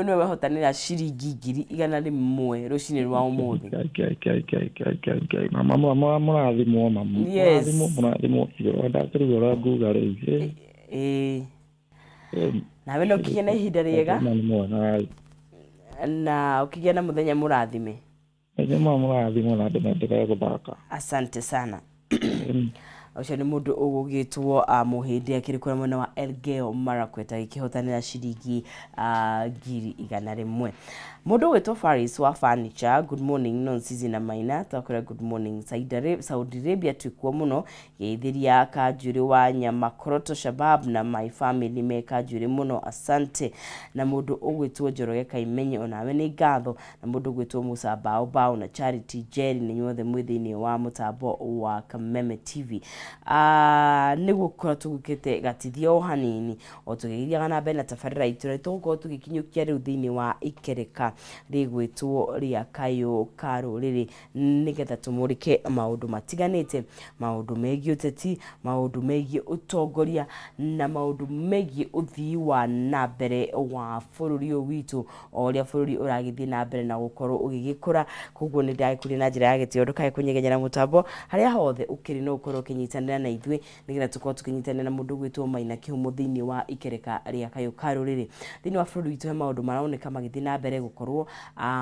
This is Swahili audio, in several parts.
Nwe wehotanira ciringi 100 rucini rwa umuthi. Mama murathimo mama. Murathimo ndatirugora nguga rĩu. Na wena ukigĩa na ihinda rĩega. Na ukigĩa na muthenya murathime. Murathimo na ndĩrenderea gũthaka. Asante sana. Ucio ni mundu ugugitwo muhindi akiri kura mwena wa Elgeyo Marakwet ikihotanira ciringi 100,000. Mundu wetwo Faris wa Furniture, good morning non-season na maina takora good morning Saudi Arabia tukwo muno yeithiria Kajuri wa Nyamakoroto Shabab na my family me Kajuri muno asante. Na mundu ugwitwo Njoroge Kaimenye onawe ni ngatho. Na mundu ugwitwo Musa Bao na Charity Jerry ni nyothe mwithini wa mutambo wa Kameme TV. Niguo kora tugukite gatithio hanini o tugiria na bena tafarira itore tuko tugikinyukia riu thini wa ikereka rigwitwo ria Kayu Ka Ruriri nigetha tumurike maundu matiganite, maundu megie uteti, maundu megie utongoria na maundu megie uthii wa nambere wa bururi witu oria bururi uragithii nambere na gukorwo ugigikura. Koguo ni ndagikuri na njira ya gitio ndukae kunyegenyera mutambo haria hothe ukiri no ukorwo kinyitanira na ithwe nigetha tukorwo tukinyitanira na mundu gwitwo Maina Kihumo thini wa ikereka ria Kayu Ka Ruriri thini wa bururi witu he maundu maraoneka magithii nambere gukorwo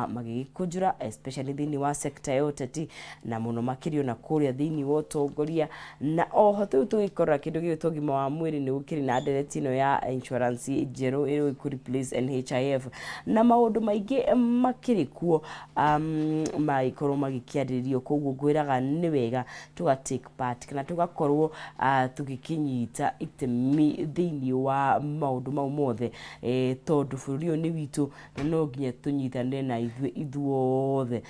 magigikunjura especially thini wa sector ya uteti na muno makirio na kuria thini wa utongoria na oho tugikorra kindu gitwo gima wa mwiri ni gukiri na nderetino ya insurance jero ero ikuri place NHIF na maundu maingi makiri kuo maikorwo magikiaririo. Koguo ngwiraga ni wega tuga take part kana tugakorwo tugikinyita itemi thini wa maundu mau mothe tondu bururi ni witu na no nginya tunyitane na ithuothe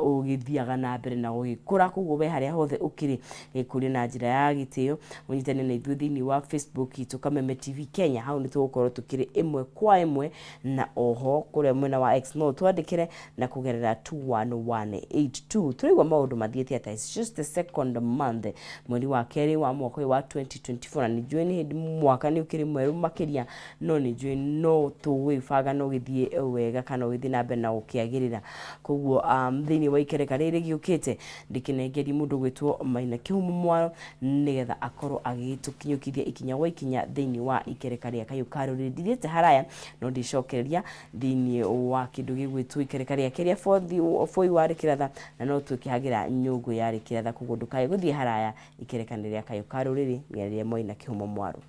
ugithiaga na mbere na ugikura. Koguo we haria hothe ukiri kuri na njira ya gitio unyitane na ithu thini wa Facebook itu Kameme TV Kenya. Hau ni tugukorwo tukiri imwe kwa imwe na oho kuria mwena wa X no twandikire na kugerera 21182 turigwa maundu mathiete ata it's just the second month mweri wa keri wa mwaka wa 2024 na nijue ni mwaka ni ukiri mweru makiria no nijue no tuwifaga no githie wega kana withi na mbere na ukiagirira. Koguo thini wa ikereka riri giukite ndikinengeri mundu gwitwo Maina Kihumo mwaro nigetha akorwo agitukinyukithia ikinya wa ikinya thini wa ikereka ria Kayu Ka Ruriri dithe haraya no ndicokereria thini wa kindu gigwitwo ikereka ria keria foi wari kiratha na no tukihagira nyungu yari kiratha. Koguo ndukae guthie haraya ikereka ria Kayu Ka Ruriri ria Maina Kihumo mwaro.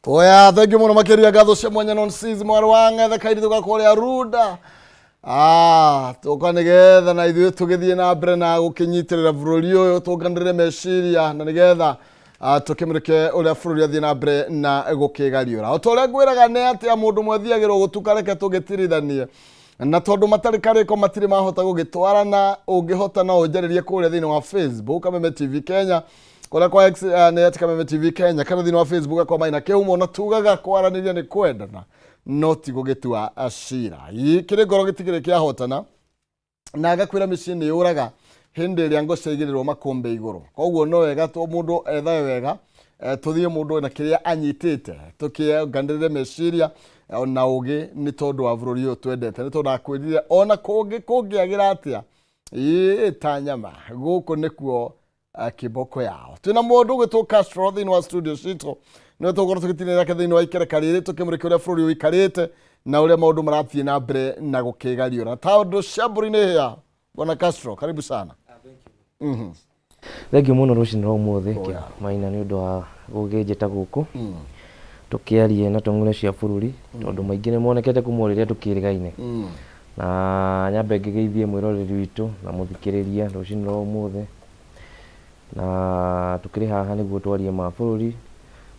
Oya, thank you muno makiria gatho cia mwanya non-season mwaro wanga tha kairi tugakoria ruda. Tukanigetha na ithuĩ tugithie na mbere na gukinyitirira bururi uyu tunganire meciria na nigetha tukimurike uria bururi athie na mbere na gukigariura. O toria ngwiraga ne ati ya mundu mwethiagirwo gutukareke tugitirithanie na tondu matari kariko matiri mahota gugitwarana ungihota na unjaririe kuria thini wa Facebook Kameme TV Kenya kora kwa X ne ati Kameme TV Kenya kana thini wa Facebook kwa Maina Kihumo na tugaga kwaraniria ni kwendana no ti gugitua ashira ikire ngoro gitigire kia hotana na agakwira micini yuraga hindi ria ngocegirirwo makombe iguru. Koguo no wega to mundu ethae wega tuthie mundu na kiria anyitite tukigandirire meciria na ugi ni tondu wa bururi uyu twendete ni tondu akwirire ona kungiagira atia ta nyama guku nikuo kiboko yao. Tuna mundu gwitwo Castro thini wa studio cito no tukorwo tugitinira ke thini wa ikereka riri tukimurike uria bururi wikarite na uria maundu marathie na mbere na gukigariura. Tondu shamburi ni hia Bwana Castro, karibu sana. Thank you muno rucini rwa umuthi Maina ni undu wa gugijita guku tukiarie na tongore cia bururi tondu maingi ni monekete kumuriria tukirigaine na nyambe ngigeithie mwiroreri witu na muthikiriria rucini rwa umuthi na tukiri haha niguo twarie ma bururi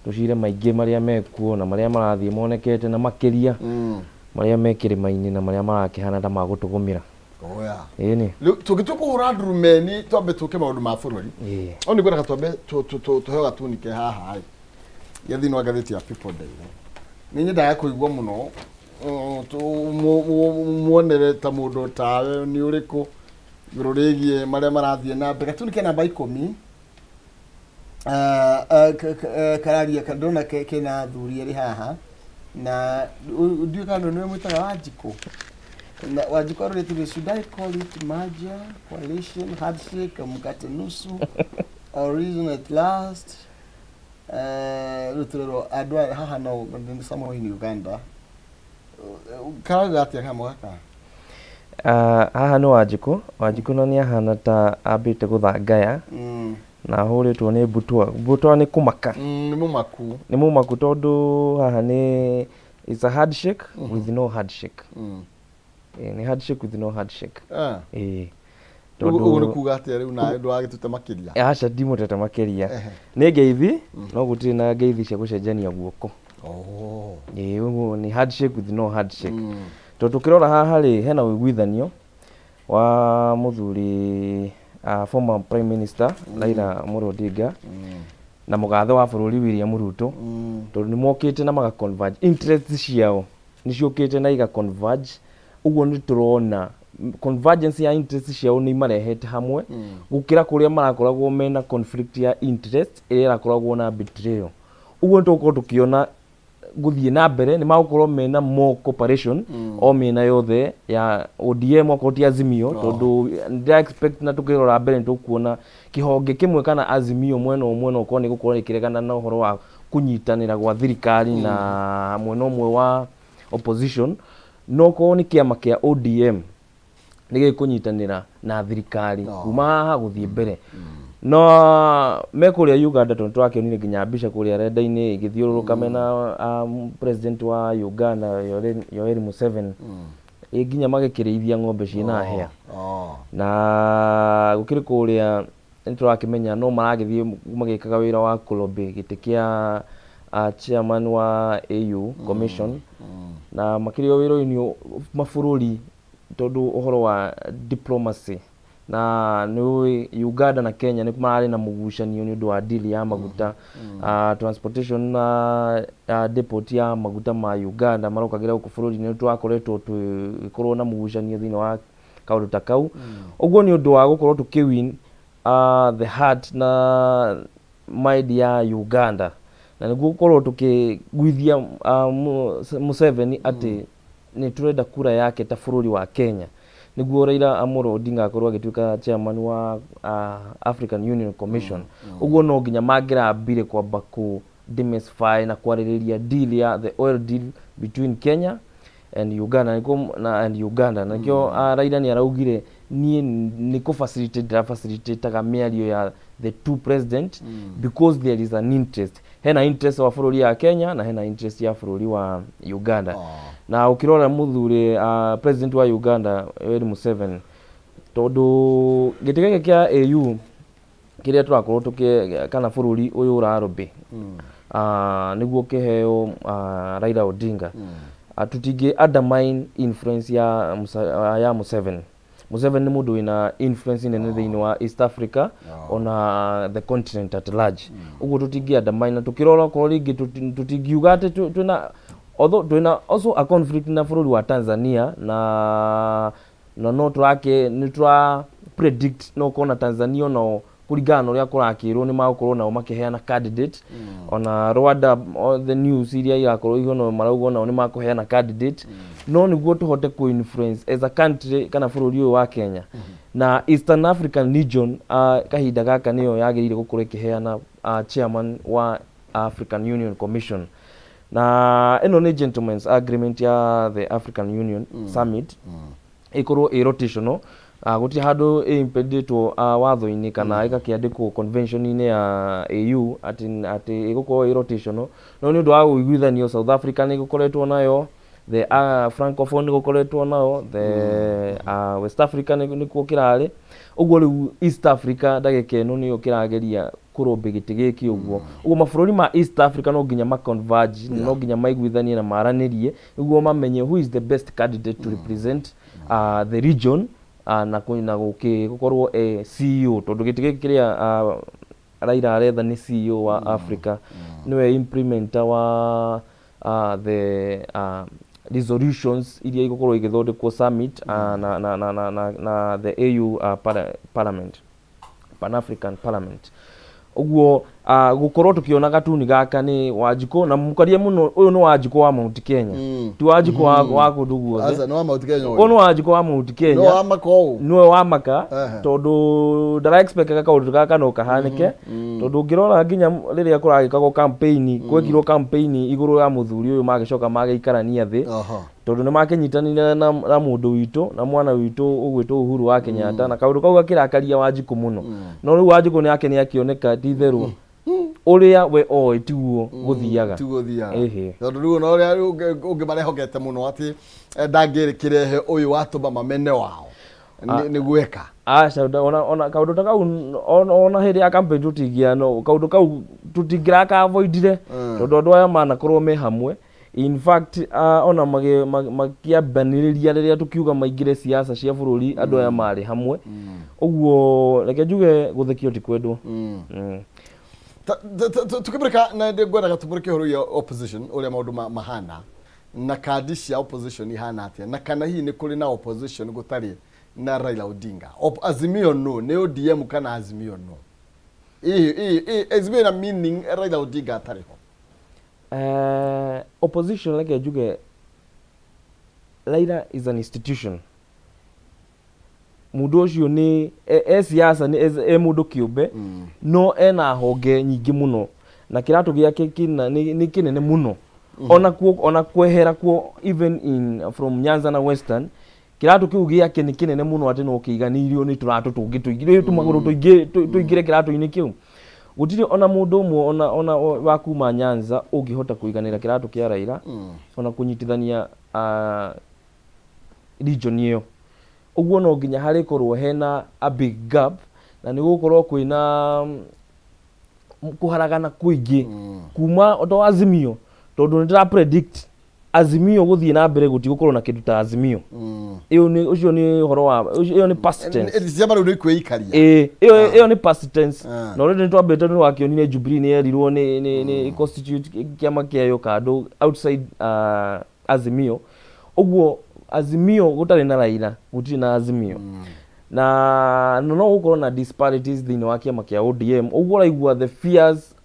tucire maingi maria mekuo na maria marathie monekete na makiria maria mekirimaini na maria marakihana ta magutugumira. Oya. Ini. Tugituko uradrumeni twambe tuke maundu ma bururi. Oni gwira twambe tuhega tunike haha ai. Yathi no agatheti ya People Day. Ninyi ndaya kuigwa muno muonere ta mundu tawe ni uriku rũrĩgie marĩa marathiĩ na mbere tunike namba 10 kararia kandona kena athuri eri haha na ndiyo kana niwe mwitaga Wanjikũ na Wanjikũ arũrĩte should I call it merger, coalition, handshake, mkate nusu or reason at last ruturero adwa haha no samo in Uganda karaga atia kama gaka haha no Wanjikũ no nĩ ahana ta ambĩte gũthangaya na hũrĩtwo nĩ mbutwa nĩ kũmaka nĩ mũmaku tondũ haha nĩ it's a handshake with no handshake nĩ handshake with no handshake tondũ nĩ kuga atĩa rĩu na ndwagĩtũte makĩria aca ndimũtete makĩria nĩ ngeithi no gũtirĩ na ngeithi cia gũcenjania guoko ũguo nĩ handshake with no handshake tondũ tũkĩrora haha rĩ hena ũiguithanio wa mũthuri former prime minister Raila Amolo Odinga na mũgathe wa bũrũri William Ruto tondũ nĩ mokĩte na maga converge interests ciao nĩ ciũkĩte na iga converge ũguo nĩ tũrona convergence ya interests ciao nĩ marehete hamwe gũkĩra kũrĩa marakoragwo mena conflict ya interest ĩrĩa ĩrakoragwo na betrayal ũguo nĩ tũgũkorwo tũkĩona gũthiĩ na mbere nĩ magũkorwo mena more cooperation o mĩena yothe ya ODM okorwo ti Azimio tondũ ndĩra expect na tũkĩrora mbere nĩ tũkuona kĩhonge kĩmwe kana Azimio mwena ũmwe no ũkorwo nĩ gũkorwo ĩkĩregana na ũhoro wa kũnyitanĩra gwa thirikari na mwena ũmwe wa opposition no korwo nĩ kĩama kĩa ODM nĩ gĩkũnyitanĩra na thirikari kuma haha gũthiĩ mbere no me kũrĩa Uganda tondũ tũrakĩonire nginya mbica kũrĩa renda-inĩ igĩthiũrũrũka mena president wa Uganda Yoweri Museveni nginya magĩkĩrĩithia ng'ombe ciĩna hĩa na gũkĩrĩ kũrĩa nĩ tũrakĩmenya no maragĩthiĩ magĩkaga wĩra wa kũlobby gĩtĩ kĩa chairman wa AU commission na makĩrĩ o wĩra-inĩ mabũrũri tondũ ũhoro wa diplomacy na nĩ Uganda na Kenya nĩ mararĩ na mũgucanio nĩ ũndũ wa deal ya maguta transportation na depot ya maguta ma Uganda marokagĩra gũkũ bũrũri-inĩ twakoretwo tũgĩkorwo na mũgucanio thĩinĩ wa kaũndũ ta kau ũguo nĩ ũndũ wa gũkorwo tũkĩwin the heart na mind ya Uganda na nĩguo gũkorwo tũkĩguithia Museveni atĩ nĩ tũrenda kura yake ta bũrũri wa Kenya nĩguo Raila Amolo Odinga akorwo agĩtuĩka chairman wa African Union Commission ũguo no nginya mangĩrambire kwamba ku demystify na kwarĩrĩria deal ya the oil deal between Kenya and Uganda nakĩo Raila nĩ araugire niĩ nĩ kũ-facilitate mĩario ya the two president because there is an interest hena interest wa bũrũri ya Kenya na hena interest ya bũrũri wa Uganda na ukirora muthuri president wa Uganda Yoweri Museveni tondu gĩtĩ kĩa AU kĩrĩa tũrakorwo kana bũrũri ũyũ ũrarũmbe nĩguo kĩheo Raila Odinga tutingĩ undermine influence ya Museveni nĩ mũndũ wĩna influence nene thĩinĩ wa East Africa ona the continent at large ũguo tutingĩ undermine na tukirora korwo rĩngĩ tutingiuga atĩ twĩna although twina also a conflict na bũrũri wa Tanzania na no nĩ tũra predict no kona Tanzania no kũringana na ũrĩa kũrakĩrwo nĩ magũkorwo nao makĩheana candidate ona Rwanda the news iria irakorwo ihono marauga nao nĩ makũheana candidate no nĩguo tũhote ku influence as a country kana bũrũri ũyũ wa Kenya na Eastern African region kahinda gaka nĩyo yagĩrĩire gũkorwo ĩkĩheana chairman wa African Union Commission na eno nĩ gentlemen's agreement ya the African Union Summit ikorwo rotational gũtirĩ handũ impeditwo watho-inĩ kana ĩgakĩandĩkwo convention-inĩ ya AU atĩ ĩgũkorwo rotational no nĩ ũndũ wa ũiguithanio South Africa nĩ gũkoretwo nayo the francophone nĩ gũkoretwo nayo the West Africa nĩ kuo kĩrarĩ ũguo rĩu East Africa ndagĩka ĩno nĩyo kĩrageria kũrũmbe gĩtĩ gĩkĩ ũguo mabũrũri ma East Africa no nginya ma converge no nginya maiguithanie na maranĩrie nĩguo mamenye who is the best candidate to represent the region na gũkorwo CEO tondũ gĩtĩ gĩkĩ kĩrĩa Raila aretha nĩ CEO wa Africa nĩwe implementer wa the resolutions iria igũkorwo igĩthondekwo summit na the AU parliament, Pan-African Parliament. Uguo gukorwo tukiona gatuni gaka ni Wanjikũ na mukarie muno uyu ni Wanjikũ wa Mount Kenya ti Wanjikũ wa kundu guothe asa no wa Mount Kenya uyu ni Wanjikũ wa Mount Kenya no wa Makau no wa Maka tondu ndara expect kaundu gaka no kahanike tondu ngirora nginya riria kuragikagwo campaign gwekirwo campaign iguru ya muthuri uyu magicoka mageikarania thi tondu ni makinyitanire na mundu witu na mwana witu ugwitwo Uhuru wa Kenyatta na kaundu kau gakirakaria Wanjikũ muno no riu Wanjikũ ni akeni akioneka ti theru uria we oi tiguo guthiaga tondu riu no ria ungi marehokete muno ati ndangirikirehe uyu watuma mamene wao ni gweka ona kaundu ta kau ona hindi ya campaign tutingia no kaundu kau tutingiraka avoidire tondu andu aya manakorwo me hamwe. In fact ona makiambaniriria riria tukiuga maingire siasa cia bururi andu aya mari hamwe uguo reke njuge guthikio ti kwendwo. Tukibirika na ngwendaga tumurike huru ya opposition uria maundu mahana na kandi cia opposition ihana atia na kana hihi ni kuri na opposition gutari na Raila Odinga Azimio no ne ODM kana Azimio no Azimio na meaning Raila Odinga atariho opposition like njuge Raila is an institution mundu ucio ni siasa ni mundu kiumbe no ena honge nyingi muno na kiratu giake kina ni kinene muno ona kwehera kuo even in from Nyanza na Western kiratu kiu giake ni kinene muno ati no kiganirio ni turatu tungi tuigire tumaguru tuigire kiratu ini kiu gutiri ona mundu umwe ona wa kuma Nyanza ungihota kuiganira kiratu kia Raila ona kunyitithania region iyo uguo no nginya hari korwo hena a big gap na ni gukorwo kwina kuharagana kuingi kuma oto Azimio tondu ndira predict Azimio guthie na mbere gutigukorwo na kindu ta Azimio iyo ni ucio ni horo wa iyo ni past tense December ndo ikweikaria iyo ni past tense no already twambete ni wakionire Jubilee ni erirwo ni constitute kiama kiayo kando outside Azimio uguo Azimio gutari na Raila gutiri na Azimio na no gukorwo na disparities thini wa kiama kia ODM uguo raigua the fears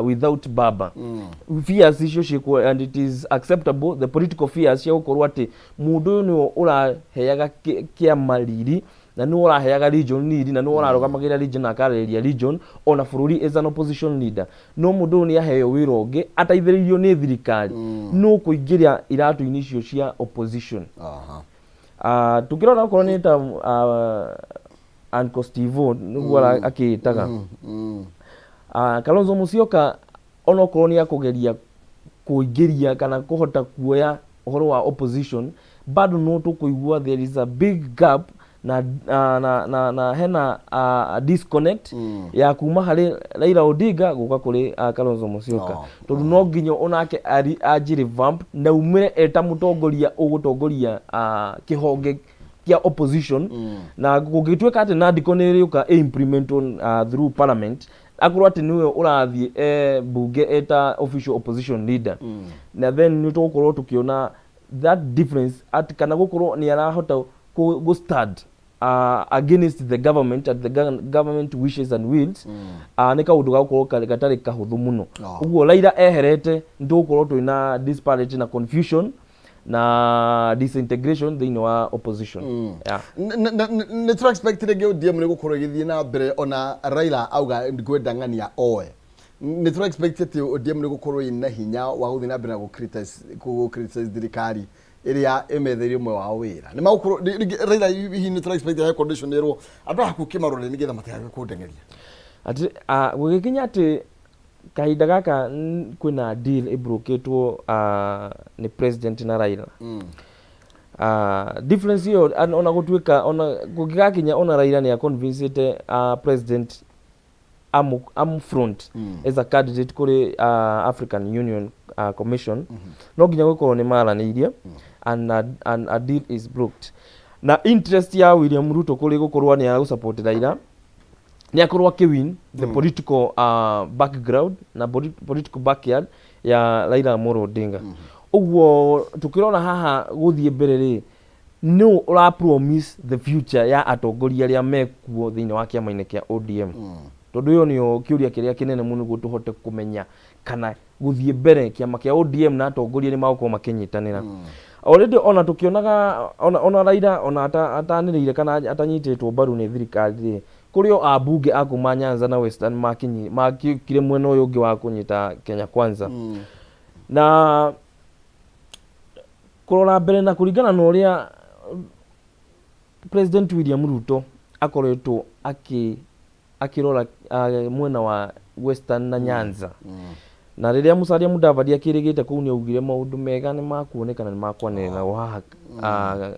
without Baba fears icio ciekwo and it is acceptable the political fears cia gukorwo ati mundu ni uraheaga kiama riri na ni uraheaga region lead na ni urarugamagira region akareria region ona bururi is an opposition leader no mundu ni aheo wira ungi ataithiririo ni thirikari no kuingiria iratu ini icio cia opposition tukirona korwo ni ta Uncle Steve niguo akitaga Kalonzo Musyoka ona korwo ni akugeria kuingiria kana kuhota kuoya uhoro wa opposition bado no tukuigua there is a big gap na hena disconnect ya kuma hari Raila Odinga guka kuri Kalonzo Musyoka tondu no nginyo onake ajiri vamp na umire eta mutongoria ugutongoria kihonge kia opposition na gugitweka ati na ndikonere uka implement on through parliament akorwo ati niwe urathie bunge eta official opposition leader na then ni tukorwo tukiona that difference at kana gukorwo ni arahota go stand against the government at the government wishes and wills ni kaundu gakorwo gatari kahuthu muno uguo Raila eherete ndukorwo twina disparity na confusion na disintegration thini wa opposition ne try expected ge ODM ni gukorwo githie na mbere ona Raila auga ngwendangania oe ne try expected ODM ni gukorwo ina hinya wa guthie na mbere na criticize thirikari iria emetherio mwe wa wira ni magukorwo Raila hihi ne try expected he condition ero andu hakukimarore ni getha matiga kundengeria ati gugikinya ati kahinda gaka kwina deal ibroketwo ni president na Raila difference hiyo ona gutwika ona gugigakinya ona Raila ni convinced president am front as a candidate kuri African Union Commission no ginya gukorwo ni maranirie and a deal is brokered na interest ya William Ruto kuri gukorwo ni ya support Raila ni akorwa kiwin the political background na political backyard ya Raila Amolo Odinga Uguo tukirona haha guthie mbere ri no ura promise the future ya atongoria aria mekuo thiini wa kiama-ini kia ODM. Tondu yo nio kiuria kiria kinene muno guo tuhote kumenya kana guthie mbere kiama kia ODM na atongoria ni magukorwo makinyitanira. Already ona tukionaga ona Raila ona atanirire kana atanyititwo mbaru ni thirikari ri kurio abunge akuma Nyanza na Western makire mwena uyu ungi wa kunyita Kenya Kwanza. Na kurora mbere na kuringana na uria President William Ruto akoretwo akirora mwena wa Western na Nyanza. Na riria Musalia Mudavadi akirigite kuu ni augire maundu mega ni makuonekana ni makwanira haha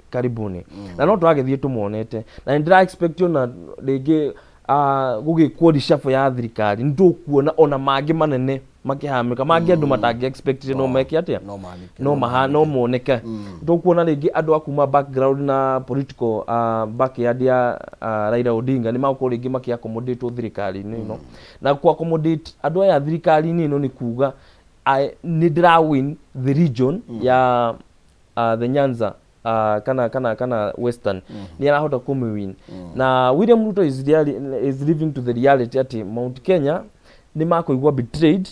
karibuni. Na no twagethie tumonete na ndira expect na ringi gugikwo reshuffle ya thirikari nitukuona ona mangi manene makihamika mangi andu matangi expect no meke atia no moneke tukuona ringi andu akuma background na political backyard ya Raila Odinga ni magukorwo ringi maki accommodate thirikari ni no na ku accommodate andu aya thirikari ni no ni kuga ni ndira win the region ya the Nyanza kana Western ni arahota kumwin. Na William Ruto is living to the reality ati Mount Kenya ni makoigwa betrayed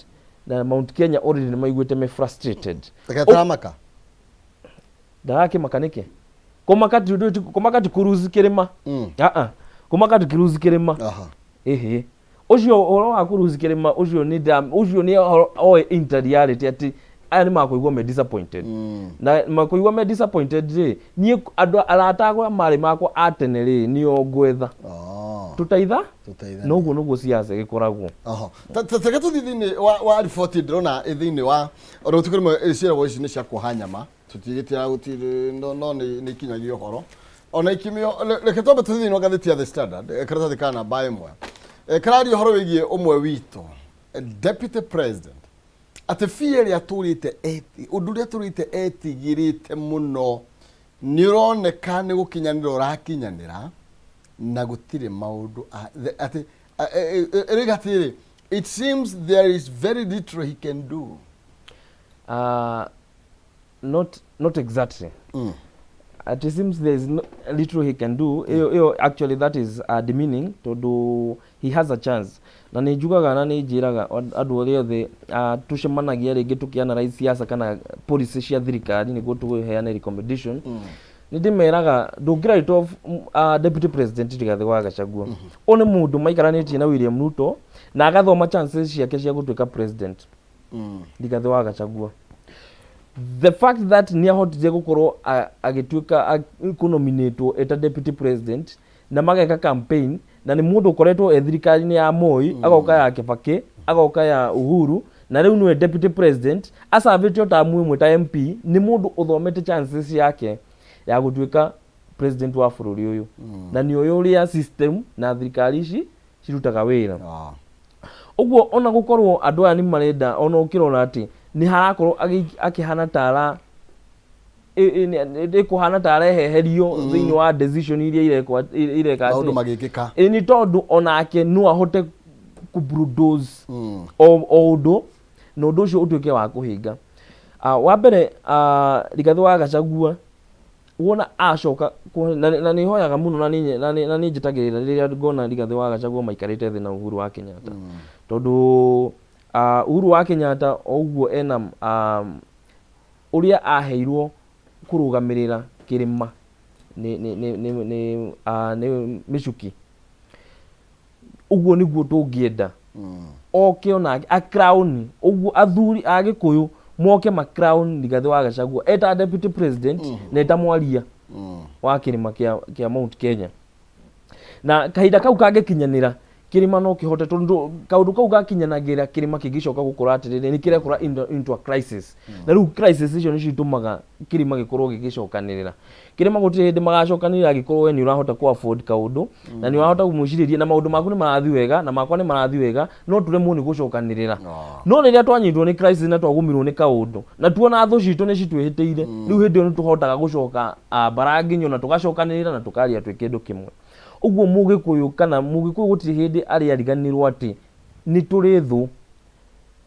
na Mount Kenya already ni maiguite me frustrated. Takatamaka Dake makanike komakati kuruzi kirima komakati kuruzi kirima ucio oro wa kuruzi kirima ucio ni o reality ati aya ni makoigwa me disappointed na makoigwa me disappointed ri ni andu aratagwa mari makwa atenere ni ogwetha tutaitha no guo nuguo siasa gikoragwo teke tuthithini wa report ndrona ithini wa oro tukurimo ciira ici ni cia kuhanyama tutigitira gutiri no ni kinyagio horo ona ikimio reke tobe tuthithini wa gatheti ya The Standard karatathi kana bae mwe karari horo wigie umwe wito deputy president ate fieri aturite undu ria turite etigirite muno nironeka ni gukinyanira urakinyanira na gutire maundu ate regatire it seems there is very little he can do. Not exactly. It seems there is little he can do. Actually that is demeaning to do. He has a chance. Na nijugaga na nijiraga andu oria the tucemanagia ringi tukiana siasa kana policy cia thirikari niguo tuheane recommendation. Nindimeraga ndungira ito deputy president Rigathi wa Gachagua one mundu maikaranĩtie na William Ruto na agathoma chances ciake cia gutuika president Rigathi wa Gachagua. The fact that ni ahotire gukorwo agituika kunominatwo eta deputy president na mageka campaign na ni mundu ukoretwo thirikari-ini ya Moi agoka ya Kibaki agoka ya Uhuru na riu niwe deputy president asavitio tamu imwe ta MP ni mundu uthomete chances yake ya gutuika president wa bururi uyu na ni uyu ria system na thirikari ici cirutaga wira uguo ona gukorwo andu aya ni marenda ona ukirona ati ni harakorwo akihana tara kuhana tara heherio thiini wa decision iria ireka maundu magikika ni tondu onake no ahote ku bulldoze o undu no undu ucio utuike wa kuhinga. Wa mbere Rigathi wa Gachagua wona acoka na ni hoyaga muno na ni njitagirira riria ngona Rigathi wa Gachagua maikarite thi na Uhuru wa Kenyatta tondu Uhuru wa Kenyatta oguo ena uria aheirwo kurugamirira kirima ni Michuki uguo niguo tungienda oke ona a crown uguo athuri a Gikuyu moke ma crown Rigathi wa Gachagua eta deputy president na eta mwaria wa kirima kia Mount Kenya na kahinda kau kangekinyanira kirima no kihote tondu kaundu kau gakinyanagira kirima kigicoka gukora atiriri ni kirekora into a crisis na riu crisis icio ni citumaga kirima gikorwo gigicokanirira kirima gutire ndi magacokanirira gikorwo we ni urahota ku afford kaundu na ni urahota kumuciriria na maundu maku ni marathi wega na makwa ni marathi wega no turemwo ni gucokanirira no riria twanyitwo ni crisis na twagumirwo ni kaundu na tuona thu citu ni citwihitiire riu hindi ni tuhotaga gucoka baranginyo na tugacokanirira na tukaria twi kindu kimwe uguo Mugikuyu kana Mugikuyu gutiri hindi ari ariganirwo ati ni turi thu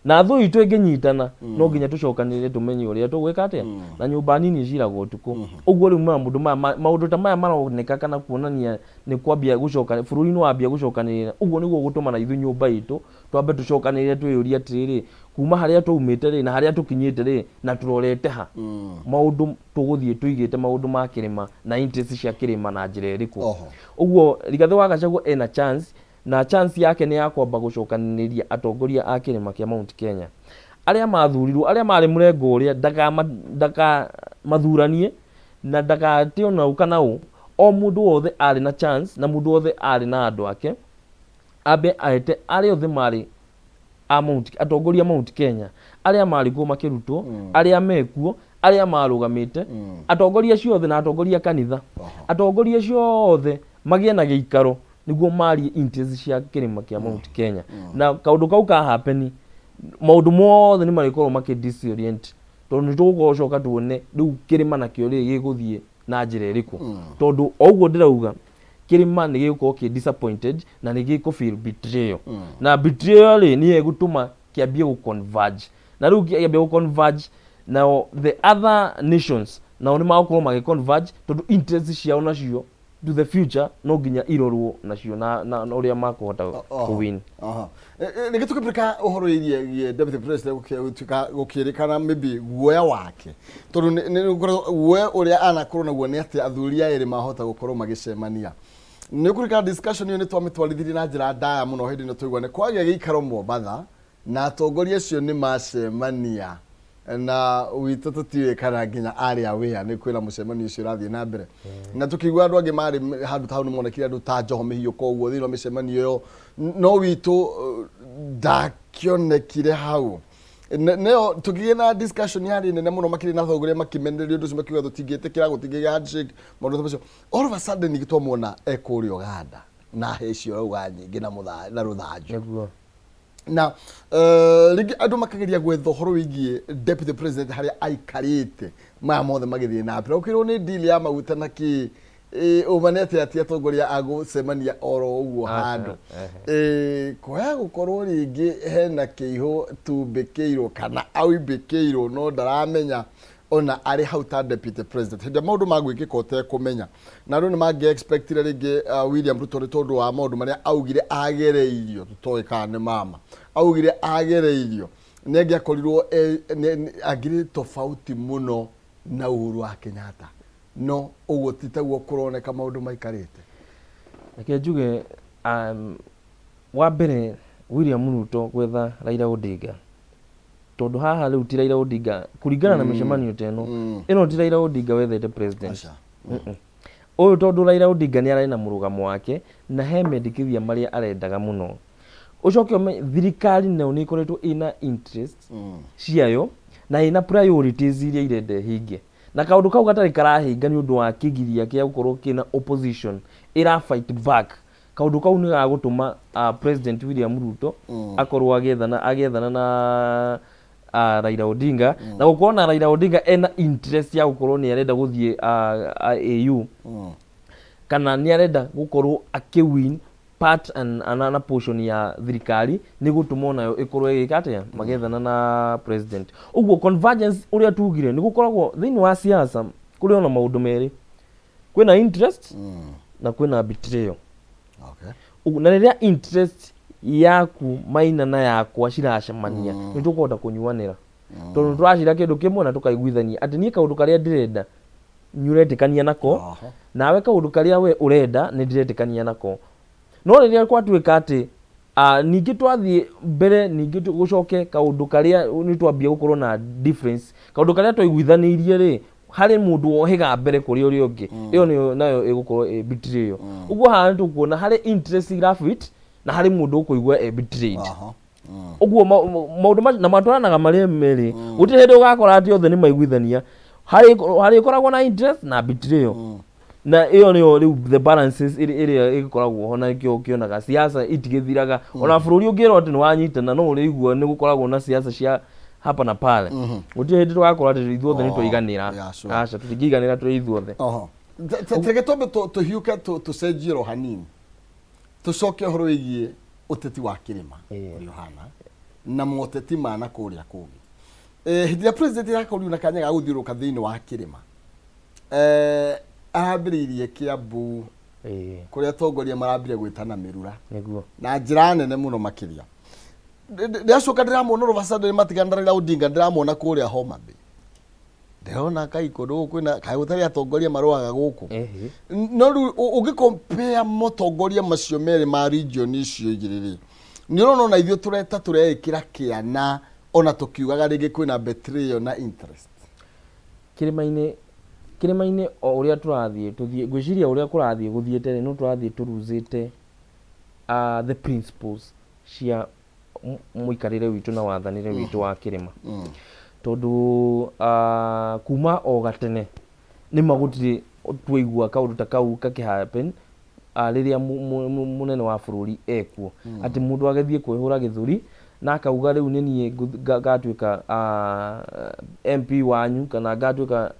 na thu itu inginyitana no nginya tucokanire tumenye uria tugwika atia na nyumba nini ciragwo tuku uguo riu maundu ta maya maroneka kana kuonania ni kwambia gucoka bururi ni wambia gucokanira uguo niguo gutuma na ithu nyumba itu twambe tucokanire twiyuria atiriri kuma haria tuumite ri na haria tukinyite ri na turorete ha maundu tuguthie tuigite maundu ma kirima na interest cia kirima na njira iriku uguo Rigathi wa Gachagua ena chance na chance yake ni ya kwamba gucokaniria atongoria a kirima kia Mount Kenya aria mathurirwo aria mari murengo uria ndaka mathuranie na ndakati ona ukana o mundu wothe ari na chance na mundu wothe ari na andu ake abe aite ari othe mari atongoria Mount Kenya aria mari kuo makirutwo aria mekuo aria marugamite atongoria ciothe na atongoria kanitha atongoria ciothe magie na giikaro niguo mari interest cia kirima kia Mount Kenya na kaundu kau ka happen maundu mothe ni marikorwo makidisorient tondu nitugucoka tuone riu kirima nakio ri giguthie na njira iriku tondu oguo ndirauga kirima ni gigukorwo ki disappointed na ni giko feel betrayal na betrayal ni egutuma kiambie gu converge na riu kiambie gu converge na the other nations na ni magukorwo magi converge tondu interest ciao nacio to the future no nginya irorwo nacio na uria makuhota kuwin ni gitu kipirika uhoro irie deputy president gukirikana maybe guoya wake tondu ni guoya uria anakorwo naguo ni ati athuria eri mahota gukorwo magicemania ni kurika discussion yo ni twamitwarithirie na njira ndaya muno hindi ni tuigwa ni kwagia giikaro Mombatha na atongoria acio ni macemania na witu tutiwe kana nginya aria wea ni kwira mucemanio ucio rathie na mbere na tukigwa andu angi mari handu tau ni monekire andu ta Njoho Mihio koguo thiro micemanio yo no witu ndakionekire hau neo tukigie na discussion yari nene muno makiri na thogore makimenderio ndu cimakiuga tutingite kira gutingiga handshake maundu tacio all of a sudden igitwamona ekuri Uganda na hecio rauga nyingi na ruthanju na rigi andu makageria gwetha horo wigie deputy president haria aikarite maya mothe magithie na mbere ukirwo ni deal ya maguta na ki umanete ati atongoria agucemania oro uguo handu koya gukorwo ringi hena kiiho tumbikirwo kana aumbikirwo no ndaramenya ona ari hau ta deputy president hindi maundu magwikika utekumenya na ru ni mangi expectire ringi William Ruto ri tondu wa maundu maria augire agereirio tutoe kana mama augire agereirio negi akorirwo agire tofauti muno na Uhuru wa Kenyatta no uguo titaguo kuroneka maundu maikarite reke njuge wa mbere William Ruto gwetha Raila Odinga tondu haha riu ti Raila Odinga kuringana na micemanio teno ino ti Raila Odinga wethete president uyu tondu Raila Odinga ni arari na murugamo wake na he mendikithia maria arendaga muno ucoke thirikari nayo ni ikoretwo ina interest ciayo na ina priorities iria irende hinge na kaundu kau gatari karahinga ni undu wa kigiria kia gukorwo kina opposition ira fight back kaundu kau ni gagutuma president William Ruto akorwo agethana na Raila Odinga na gukorwo na Raila Odinga ena interest ya gukorwo ni arenda guthie AU kana ni arenda gukorwo akiwin part and another portion ya thirikari ni gutuma nayo ikorwo igikatia magethana na president uguo convergence uria tugire ni gukoragwo thini wa siasa kuri ona maundu meri kwina interest na kwina betrayal na riria interest yaku maina na yakwa ciracemania ni tukwenda kunyuanira tondu turacira kindu kimwe na tukaiguithania ati ni kaundu karia ndirenda nyuretikania nako nawe kaundu karia we urenda ni ndiretikania nako no riria kwatuika ati ningi twathie mbere ningi gucoke kaundu karia ni twambia gukorwo na difference kaundu karia twaiguithanirie ri hari mundu wohiga mbere kuri uri ungi iyo ni nayo igukorwo betrayal uguo haha tukuona hari interest graphic na hari mundu ukuigwa betrayed uguo maundu na matwaranaga mari meri gutire hindu ugakora ati othe ni maiguithania hari koragwo na interest na betrayal na iyo ni the balances iria ikoragwo hona kio kionaga siasa itigithiraga ona bururi ungira ati ni wanyitana no urigwa ni gukoragwo na siasa cia hapa na pale gutire hindu ugakora ati ithuothe ni twiganira acha tutigiganira twi ithuothe tege tombe tuhiuke tucenjiro hanini tucoke horo igie uteti wa kirima Yohana na moteti mana kuria kugi hidia president yakoriu na kanya ga guthiuruka thiini wa kirima ahambiriirie Kiambu kuria tongoria marambire gwitana mirura niguo na njira nene muno makiria ndiacoka ndiramona Ruvasande matigandarira Odinga ndiramona kuria Homa Bay ndirona Kaikundu kwina kai gutari atongoria maruaga guku no riu ugicompare motongoria macio mere ma region icio igiriri ni urona ithuĩ tureta tureikira kiana ona tukiugaga ringi kwina betrayal na interest kirimaini o uria turathie gwiciria uria kurathie guthiete no turathie turuzite the principles cia muikarire witu na wathanire witu wa kirima tondu kuma o gatene ni magutire twaigua kaundu ta kau kakihappen riria munene wa bururi ekuo ati mundu agethie kwihura githuri na akauga riu ni gatwika MP wanyu kana gatwika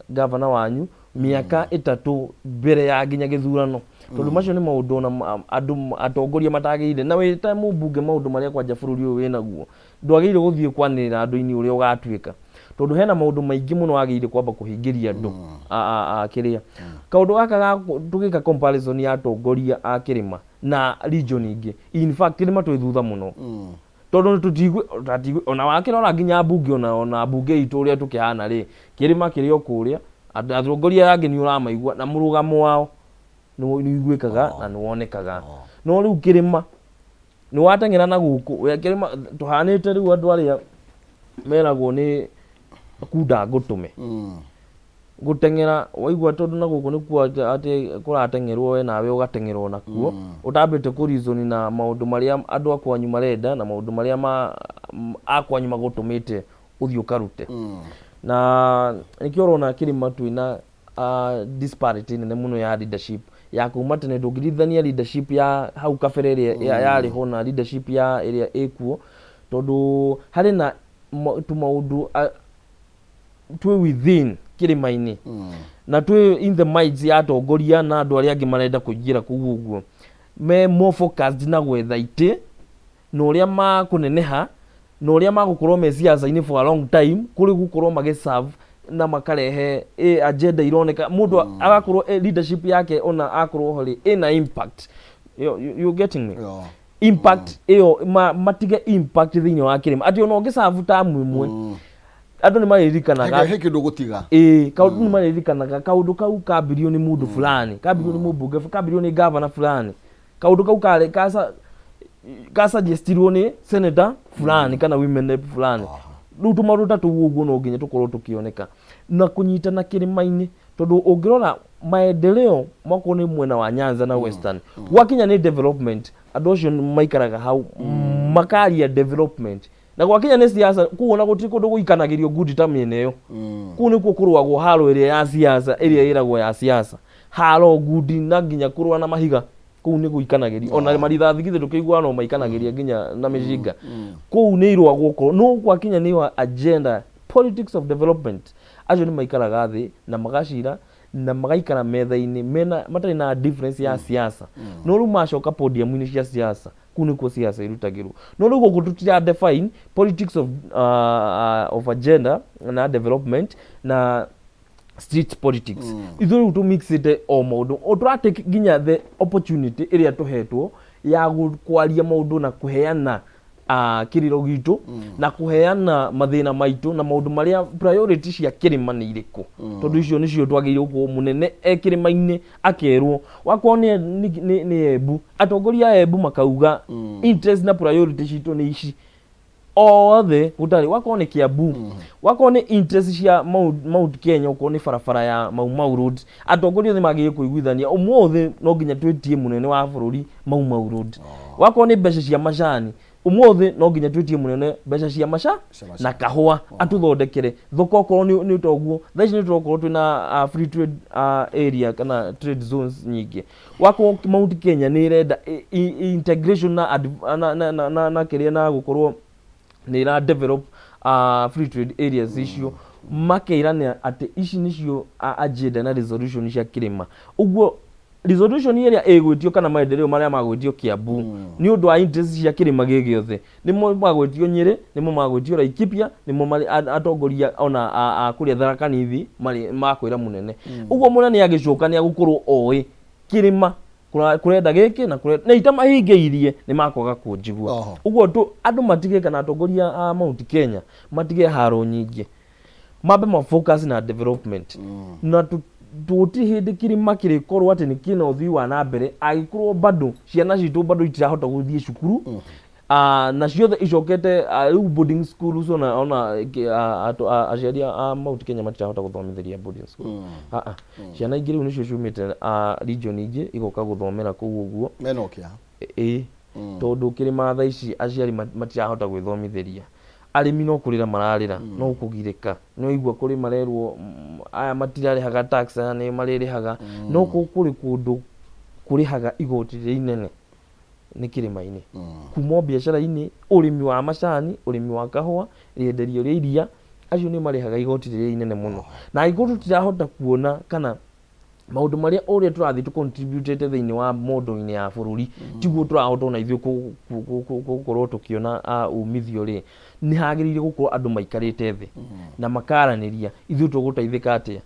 governor wanyu miaka 3 mbere ya nginya githurano tondu macio ni maundu na andu atongoria matagirire na wita mubunge maundu maria kwanja bururi uyu winaguo ndwagirire guthie kwanirira andu-ini uria ugatwika tondu hena maundu maingi muno agirire kwamba kuhingiria andu kiria kaundu gaka tugika comparison ya atongoria a kirima na region ingi in fact kirima twithutha muno tondu tutigwe ona wakirora nginya bunge ona bunge itu uria tukihana ri kirima kirio kuria atongoria angi ni uramaigua na murugamo wao ni igwikaga na ni wonekaga no riu kirima ni watengera na guku we kirima tuhanite riu andu aria meragwo ni kunda gutume gutengera waigua tondu na guku ni kuo ati kuratengerwo we nawe ugatengerwo nakuo utambite ku reason na maundu maria andu akwanyu marenda na maundu maria akwanyu magutumite uthio karute na nikio urona kirima twina disparity nene muno ya leadership ya kuma tene ndungirithania leadership ya hau kabere yari ho na leadership ya area ekuo tondu hari na tumaundu twi within kirimaini na twi in the minds ya atongoria na andu aria angi marenda kuingira kuu uguo me more focused na gwetha ite no uria makuneneha no uria magukorwo me siasa-ini for a long time kuri gukorwo magiserve na makarehe agenda ironeka mundu agakorwo leadership yake ona akorwo hori ina impact you getting me impact iyo matige impact thiini wa kirima ati ona ungiserve tamu imwe andu ni maririkanaga kindu gutiga kaundu ni maririkanaga kaundu kau kabirio ni mundu fulani kabirio ni mubunge kabirio ni governor fulani kaundu kau kale suggestirio ni senator fulani kana women rep fulani riu tumaruta tu uguo no nginya tukorwo tukioneka na kunyitana kirimaini tondu ungirora maendeleo mako ni mwena wa Nyanza na Western gwakinya ni development andu acio maikaraga hau makaria development na gwakinya ni siasa kuona guti kundu guikanagirio good time eneyo ku ni kurwagwo haro iria ya siasa iria iragwo ya siasa haro good na nginya kurwa na mahiga ku ni guikanagirio ona marithathi githe tukigwa no maikanagiria nginya na mishinga ku ni irwagwo ko no gwakinya ni wa agenda politics of development acio ni maikaraga thi na magacira na magaikara metha-ini mena matari na difference ya siasa no ru macoka podium-ini cia siasa ku ni ku siasa irutagirwo no ru guku tutira define politics of agenda na development na street politics ithu to mix it o maundu o turatake ginya the opportunity iria tuhetwo ya kwaria maundu na kuheana kiriro gitu na kuheana mathina maitu na maundu maria priority cia kirima ni iriku tondu icio nicio twagirwo ku munene ekirima-ini akerwo wakwo ni ebu atongoria ebu makauga interest na priority citu ni ici othe gutari wakwo ni Kiambu wakwo ni interest cia Mount Kenya ukwo ni barabara ya Mau Road atongoria ni magiye kuiguithania umwothe no nginya twetie munene wa bururi Mau Road wakwo ni mbeca cia macani umwothe no nginya twetie munene mbeca cia maca na kahua atuthondekere thoko ko ni utoguo thaici ni turokorwo twina free trade area kana trade zones nyingi wakwo Mount Kenya ni irenda integration na kiria na gukorwo ni ira develop free trade areas icio makeirania ati ici nicio agenda na resolution cia kirima uguo resolution ĩrĩa ĩgwĩtio kana maendeleo marĩa magwĩtio Kiambu nĩ ũndũ wa interest cia kĩrĩma gĩothe nĩmo magwĩtio Nyĩrĩ nĩmo magwĩtio Laikipia nĩmo atongoria ona a kũrĩa Tharaka Nithi makwĩra mũnene ũguo mũnene agĩcoka nĩ agũkorwo oĩ kĩrĩma kurenda gĩkĩ na itamahingĩirie nĩ makwaga kũnjigua ũguo andũ matige kana atongoria a Mount Kenya matige haro nyingĩ mambe focus na development na tuti hindi kirima kirikorwo ati ni kina uthii wa na mbere agikorwo bado ciana citu bado itirahota guthii cukuru na ciothe icokete boarding schools ona aciari a Mount Kenya matirahota guthomithiria boarding school ciana ingĩ rĩu nĩcio ciumĩte region ingĩ igoka guthomera kũu ũguo menokia tondũ kĩrĩma thaa ici aciari matirahota gwĩthomithĩria arĩmi no kũrĩra mararĩra no kũgirĩka no igua kũrĩ marerwo aya matirarĩhaga tax nĩ marĩrĩhaga no kũrĩ kũndũ kũrĩhaga igoti rĩnene nĩ kĩrĩma-inĩ kuma biacara-inĩ ũrĩmi wa macani ũrĩmi wa kahũa rĩenderio rĩa iria acio nĩ marĩhaga igoti rĩrĩa inene mũno na igoti tutirahota kuona kana maũndũ marĩa ũrĩa tũrathiĩ tũcontributete thĩinĩ wa mondo-inĩ ya bũrũri tiguo tũrahota ona ithuĩ gũkorwo tũkĩona umithio rĩ nĩ hagĩrĩire gũkorwo andũ maikarĩte thĩ na makaranĩria ithuĩ tũgũteithĩka atĩa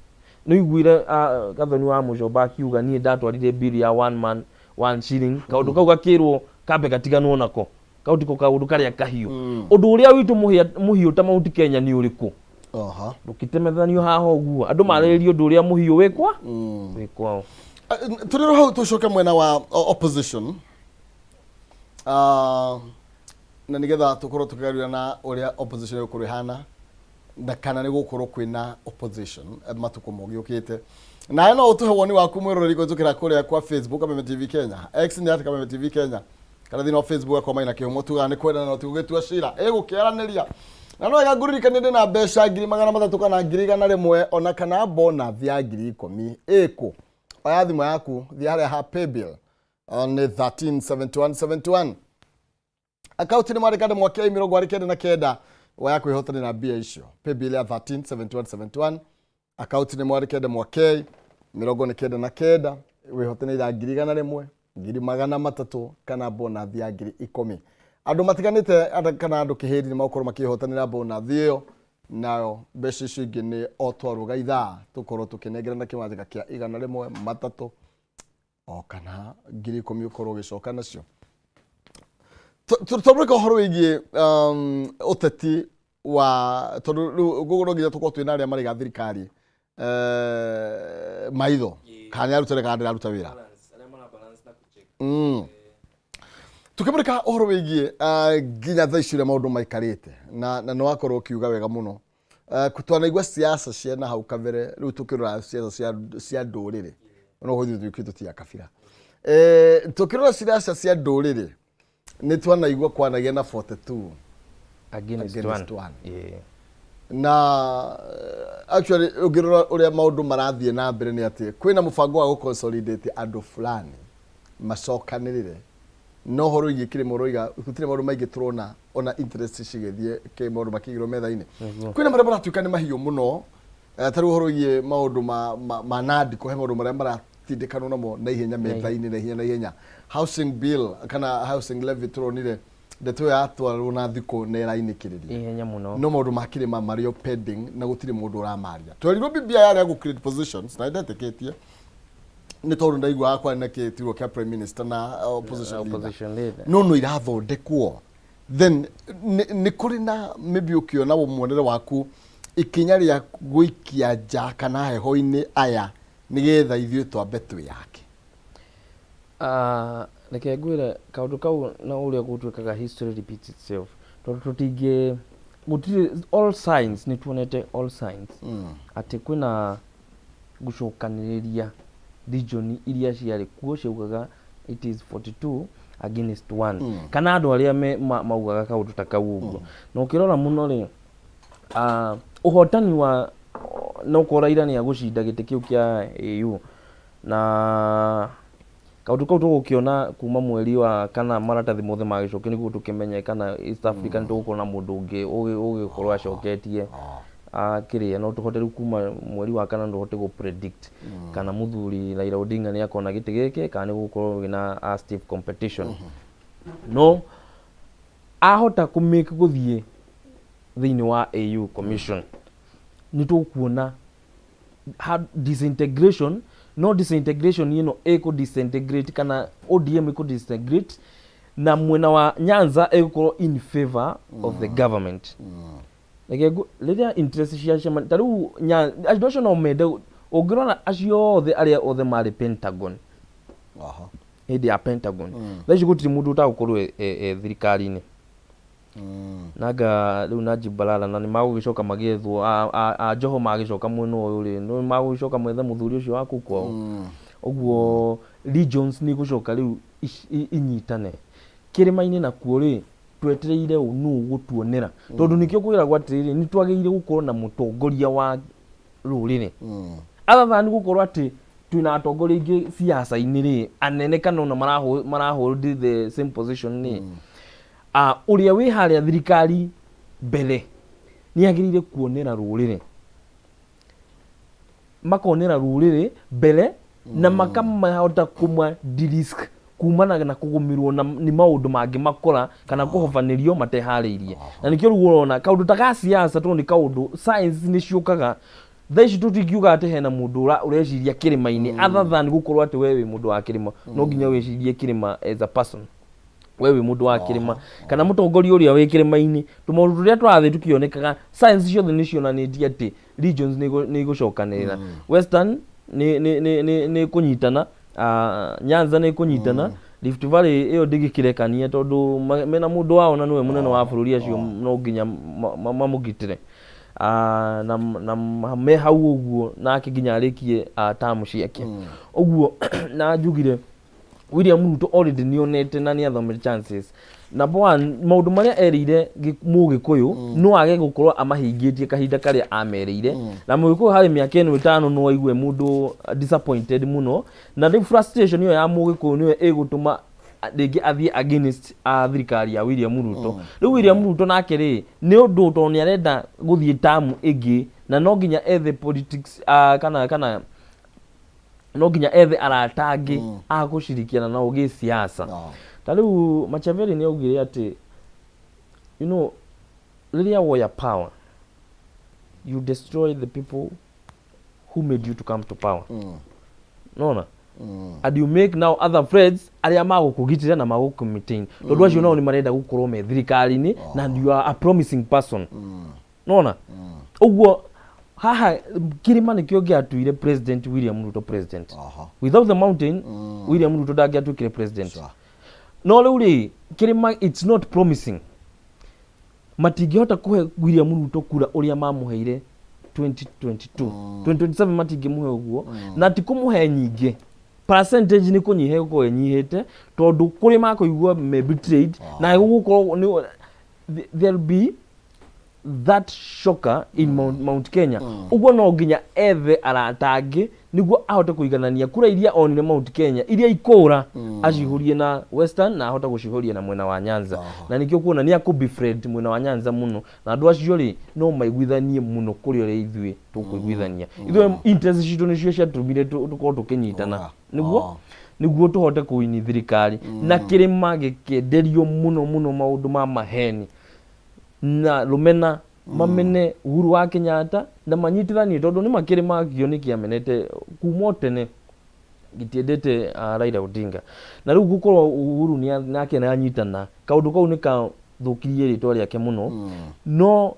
nĩ iguire gathoni wa Mũcomba akiuga niĩ ndatwarire bill ya 1 man 1 shilling kaũndũ kau gakĩrwo kambe gatiganwo nako kau tiko kaũndũ karĩa kahiũ ũndũ ũrĩa witũ mũhiũ ta Mount Kenya nĩ ũrĩkũ ndũkĩtemethanio haha ũguo andũ marĩrĩrio ũndũ ũrĩa mũhiũ wĩkwao tũrĩro hau tũcoke mwena wa opposition na nĩgetha tũkorwo tũkĩgaruria na ũrĩa opposition ĩgũkorwo ĩhana na kana nĩ gũkorwo kwĩna opposition matukũ mogĩũkĩte na no ũtũhe woni waku mwĩroreri kũhĩtũkĩra kũrĩa kwa Facebook Kameme TV Kenya X nĩ ati Kameme TV Kenya kana thĩinĩ wa Facebook akwa Maina Kĩhumo tugaga nĩ kwendana na tũgĩtua cira ĩgũkĩaranĩria na no ĩgagũririkania ndĩ na mbeca 300 kana 100 ona kana bonus ya 10,000 ĩkũ oya thimũ yaku thiĩ harĩa ha paybill nĩ 137171 akaunti nĩ marĩkande mwaka 2029 waya kwĩhotanĩra na mbia icio paybill ya 137171 akaunti nĩ marĩkande mwaka 2029 wĩhotanĩra 100,000 300 kana bonus ya 10,000 andũ matiganĩte kana andũ kĩhĩri nĩ makorwo makĩhotanĩra bonus ĩyo nayo mbeca icio ingĩ nĩ otwarwo ithaa tũkorwo tũkĩnengerana kĩmanjĩka kĩa 100 3 o kana 10,000 ũkorwo ũgĩcoka nacio tũrũka ũhoro wĩgiĩ ũteti wa tondũ gũgũrwo nginya tũkorwo twĩna arĩa marĩ gathirikari maitho kana arutĩre kana ndĩraruta wĩra tukĩmũrĩka ũhoro wĩgiĩ nginya thaa ici ũrĩa maũndũ maikarĩte na nĩ wakorwo ũkiuga wega mũno twanagua siasa ciena hau kabere rĩu tũkĩrora siasa cia ndũrĩrĩ no hũthĩ tũtia kabira tũkĩrora siasa cia ndũrĩrĩ nĩ twanaigua kwanagia na 42 against 1 na actually ũngĩrora ũrĩa maũndũ marathiĩ na mbere nĩ atĩ kwĩna mũbango wa gũconsolidate andũ fulani macokanĩrĩre no horo igĩkire moroiga gũtirĩ maũndũ maingĩ tũrona ona interest cigĩthiĩ kĩ maũndũ makĩgĩrwo metha-inĩ kwĩna marĩa maratuĩka nĩ mahiũ mũno tarĩ horo igĩ maũndũ ma nandi kũhe maũndũ marĩa maratindĩkanwo namo na ihenya metha-inĩ na ihenya housing bill kana housing levy tũronire ndeto yatwarwo na thikũ nera-inĩ kĩrĩria ihenya mũno no maũndũ makĩrĩ mario pending na gũtirĩ mũndũ ũramaria twerirwo bibia yarĩ ya create positions na ndetĩkĩtie nĩ tondũ ndaigua akwa nĩ kĩtirwo kĩa prime minister na opposition leader no irathondekwo then nĩ kũrĩ na maybe ũkĩona muonere waku ikinya rĩa gũikia nja kana heho-inĩ aya nĩgetha ithuĩ twambe twĩyake reke ngwĩre kaũndũ kau na ũrĩa gũtuĩkaga history repeats itself tondũ tũtingĩ gũtirĩ all signs nĩ tuonete all signs atĩ kwĩna gũcokanĩrĩria region iria ciarĩ kuo ciugaga it is 42 against 1 kana andũ arĩa maugaga kaũndũ ta kau ũguo na ũkĩrora mũno rĩ ũhotani wa no kũraira nĩ agũcinda gĩtĩ kĩu kĩa AU na kaũndũ kau tũgũkĩona kuma mweri wa kana maratathi mothe magĩcokia nĩguo tũkĩmenye kana East Africa nĩ tũgũkorwo na mũndũ ũngĩ ũgĩkorwo acoketie kiria no tuhote kuma mweri wa kana ndohote go predict kana muthuri Raila Odinga ni akona giti giki kana ni gukorwo wina a stiff competition no ahota kumake guthie thiini wa AU commission ni tukuona disintegration no disintegration eko disintegrate kana ODM eko disintegrate na mwena wa Nyanza eko in favor of the government like leader interest cia taru addition of mede ogirona acio the area of the mari Pentagon ya Pentagon thaici gutiri mundu utagukorwo thirikari ni naga riu najibalala na ni magugicoka magethwo a Joho magicoka mweno uyu ri no magugicoka mwethe muthuri ucio waku kwao oguo regions ni gucoka riu inyitane kirima-ini na kuo ri twetereire nu gutuonera tondu nikio kwira gwatiriri ni twageire gukorwo na mutongoria wa ruriri other than gukorwo ati twina atongoria ingi siasa-ini ri anene kana ona marahold the same position ni uria wi haria thirikari mbere ni agirire kuonera ruriri makonera ruriri mbere na makamahota kumwa risk kumana na kugumirwo na ni maundu mangi makora kana kuhofanirio matehariirie na nikio ruona kaundu ta siasa to ni kaundu science ni ciukaga thaici tutingiuga ati hena mundu ureciria kirima-ini other than gukorwo ati wewe mundu wa kirima no nginya wicirie kirima as a person wewe mundu wa kirima kana mutongoria uria wi kirima-ini tumaundu turia turathi tukionekaga science ciothe ni cionanitie ati regions ni gucokanira western ni kunyitana Nyanza ni kunyitana Rift Valley iyo ndigikirekania tondu mena mundu wao na niwe munene wa bururi acio no nginya mamugitire na me hau uguo nake nginya arikie tamu ciake uguo na njugire William Ruto already nionete na ni athomere chances number one maundu maria erire mugikuyu no age gukorwo amahingitie kahinda karia amereire na mugikuyu hari miaka eno 5 no aigue mundu disappointed muno na the frustration yo ya mugikuyu niwe egutuma rĩngĩ athiĩ against thirikari ya William Ruto rĩu William Ruto nake rĩ nĩ ũndũ to nĩ arenda gũthiĩ tamu ĩngĩ na no nginya ethe politics kana no nginya ethe arata angĩ a gũcirikiana na ũgĩ siasa ta rĩu Machiavelli nĩ augire atĩ you know rĩrĩa woya power you destroy the people who made you to come to power no and you make now other friends aria magukugitira na magukumitain tondu acio nao ni marenda gukorwo me thirikari-ini na you are a promising person nona uguo haha kirima nikio giatuire president William Ruto president without the mountain William Ruto ndagiatuikire president no riu ri kirima it's not promising matingihota kuhe William Ruto kura uria mamuheire 2022 2027 matingimuhe uguo na tikumuhe nyingi percentage ni kunyihe ko enyihete tondu kuri makoigwa me betrayed na gukorwo there'll be that shocker in Mount Kenya uguo no nginya ethe aratangi niguo ahote kuiganania kura iria onire Mount Kenya iria ikura acihurie na Western na ahota gucihuria na mwena wa Nyanza na nikio kuona ni akubefriend mwena wa Nyanza muno na andu acio ri no maiguithanie muno kuri ore ithui tukuiguithania ithui interest citu nicio ciatumire tukorwo tukinyitana niguo tuhote kuini thirikari na kirima gikenderio muno maundu ma maheni na rumena mamene Uhuru wa Kenyatta na manyitithanie tondu ni makirima gioni kiamenete kuma tene gitiendete Raila Odinga na riu gukorwo Uhuru ni nake na anyitana kaundu kau ni ka thukirie ritwa riake muno no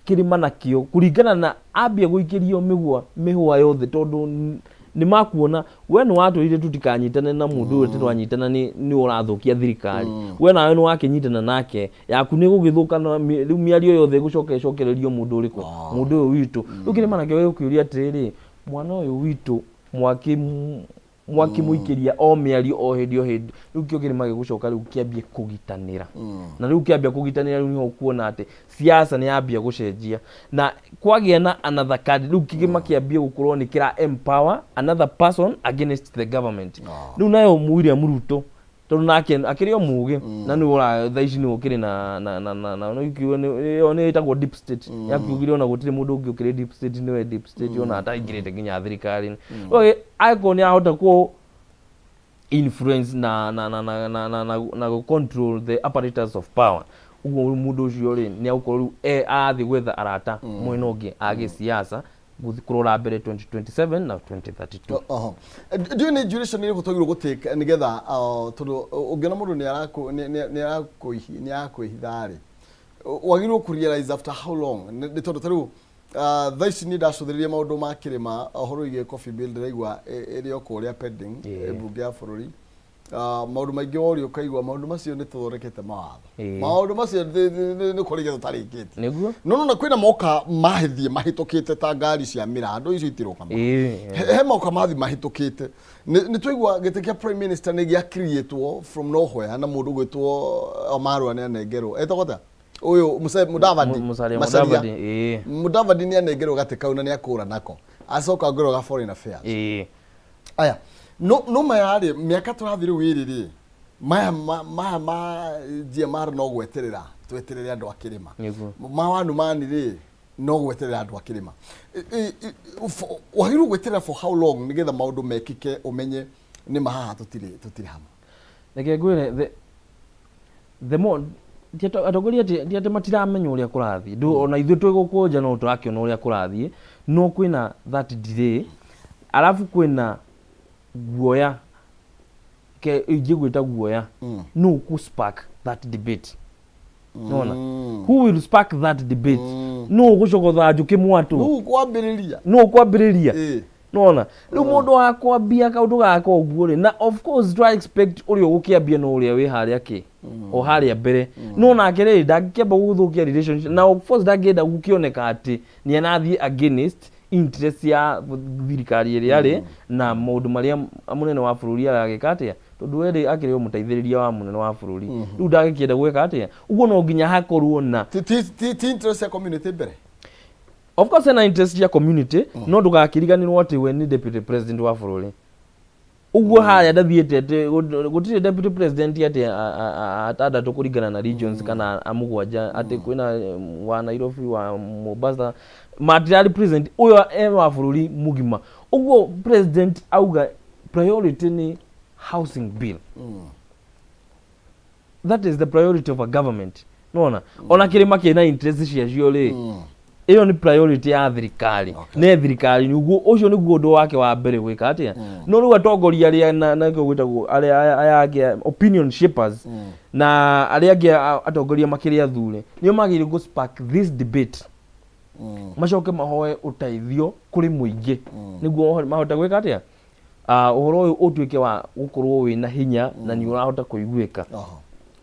kirima nakio kuringana na ambia guikirio mihwa yothe tondu ni makuona we no watwire tutikanyitane na mundu uyu twanyitana ni urathukia thirikari we nawe no wakinyitana nake yaku ni gugithukana riu miario yothe gucokererio mundu uriku mundu uyu witu ukirima nake we ukiuria atiriri mwana uyu witu mwaki muikiria o miario o hindi riu kio kirima gigucoka riu kiambie kugitanira na riu kiambia kugitanira riu ni kuona ati siasa ni yambia gucenjia na kwagia na another card riu kigima kiambia gukorwo ni kira empower another person against the government riu nayo William Ruto tondu nake akirio muge na ni ora tha ici ni ukiri na ikiwa ni itagwo deep state yakiugire ona gutire mundu ungi ukiri deep state niwe deep state ona ataingirite nginya thirikari okay aiko ni ahota ku influence na control the apparatus of power ugo mundu ucio ri ni aukoru athi gwetha arata mwena ungi agi siasa kurora mbere 2027 na 2032 ndio ni duration ni gutogirwo gutake nigetha tondu ungiona mundu ni arakwihithari wagirwo ku realize after how long ni tondu tariu thaici ni ndacuthiririe maundu ma kirima horo ige coffee bill ndiraigua iri okuria pending bunge ya bururi maundu maingi wori ukaigua maundu macio ni tuthondekete mawatho maundu macio ni kurigia tutarikite niguo no kwina moka mahithie mahitukite ta ngari cia mirando icio itirukama he moka mathi mahitukite ni tuigua gite kia prime minister ni gia createwo from nowhere na mundu gwitwo Omarwa ni anengerwo etagota uyu Mudavadi ni anengerwo gati kauna ni akura nako acoka ngoro ga foreign affairs aya no mayari miaka turathire wiriri maya GMR no gweterera tweterere andu akirima mawanu mani ri no gweterera andu akirima wahiru gweterera for how long nigetha maundu mekike umenye ni mahaha tutiri hamwe neke ngwire the more atongoria ati matiramenya uria kurathie ndu ona ithu twigukunja no turakiona uria kurathie no kwina that delay alafu kwina guoya ke igigwita guoya no ku spark that debate nona who will spark that debate no gucogotha njuki mwatu no kwambiriria nona riu mundu akwambia kaundu gaka uguo ri na of course try expect urio gukiambia no uria wi haria ki o haria mbere no nake ri ndangikamba guthukia relationship na of course ndangenda gukioneka ati ni anathie against interest ya thirikari iria ri na maundu maria munene wa bururi aragika atia tondu eri akiriyo muteithiriria wa munene wa bururi riu ndagikienda gwika atia uguo no nginya hakorwo na interest ya community mbere of course na interest ya community no ndugakiriganirwo ati we ni deputy president wa bururi uguo haria ndathiete gutire deputy president ati atandatu kuringana na regions kana amugwanja ati kwina wa Nairobi wa Mombasa material president uyo wa bururi mugima uguo president auga priority ni housing bill that is the priority of a government nona ona kirima kina interest cia cio ri iyo ni priority ya thirikari ne thirikari niguo ucio niguo undu wake wa mbere gwika atia no riu atongoria aria na gwitagwo aria angi opinion shapers na aria angi atongoria makiria thure nio magire go spark this debate macoke mahoe uteithio kuri muingi niguo mahota gwika atia uhoro uyu utuike wa gukorwo wina hinya na ni urahota kuiguika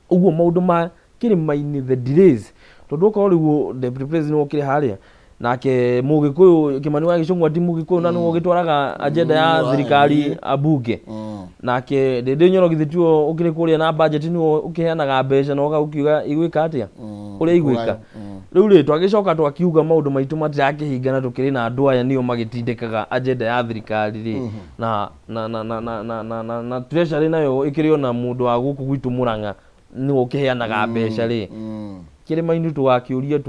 uguo maundu ma kirima-ini the delays tondu ko riu deputy president okire haria nake mugikuyu Kimani wa Gicungwa ti mugikuyu na no gitwaraga agenda ya thirikari abunge nake ndende nyorogithitio ukire kuria na budget ni ukiheanaga mbeca no ukiuga igwika atia uria igwika riu ri twagicoka twakiuga maundu maitu matirakihingana tukiri na andu aya nio magitindikaga agenda ya thirikari ri na treasury nayo ikirio na mundu wa guku gwitu Murang'a ni ukiheanaga mbeca ri kirima-ini tugakiuria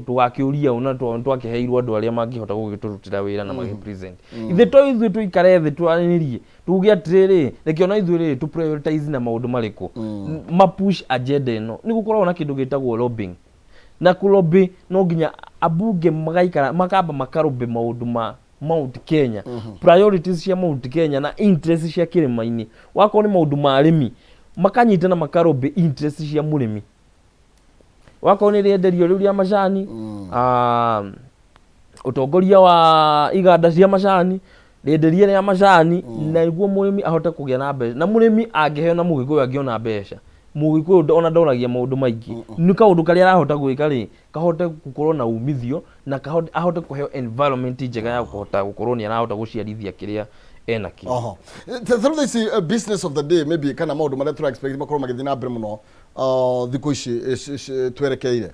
tugakiuria una twakiheirwo andu aria mangihota gugiturutira wira na magipresent ithe ithuĩ tuikare thĩ twaranirie tuge atiriri rekiona ithuĩ tu prioritize na maundu mariku mapush agenda ino ni gukorwo na kindu gitagwo lobbying na kulobby no nginya abunge magaikara makamba makarobbe maundu ma Mount Kenya priorities cia Mount Kenya na interest cia kirima-ini wako ni maundu ma arimi makanyitana makarobbe interest cia murimi wako ni rienderio riu ria macani utongoria wa iganda cia macani rienderia ria macani na iguo murimi ahote kugia na mbeca na murimi angiheo na mugikuyu angiona mbeca mugikuyu ona ndoragia maundu maingi ni kaundu karia arahota gwika ri kahote gukorwo na umithio na ahote kuheo environment njega ya kuhota gukorwo ni arahota guciarithia kiria enaki through this business of the day maybe kana maundu maria tura expect makorwo magithina mbere muno thiku ici twerekeire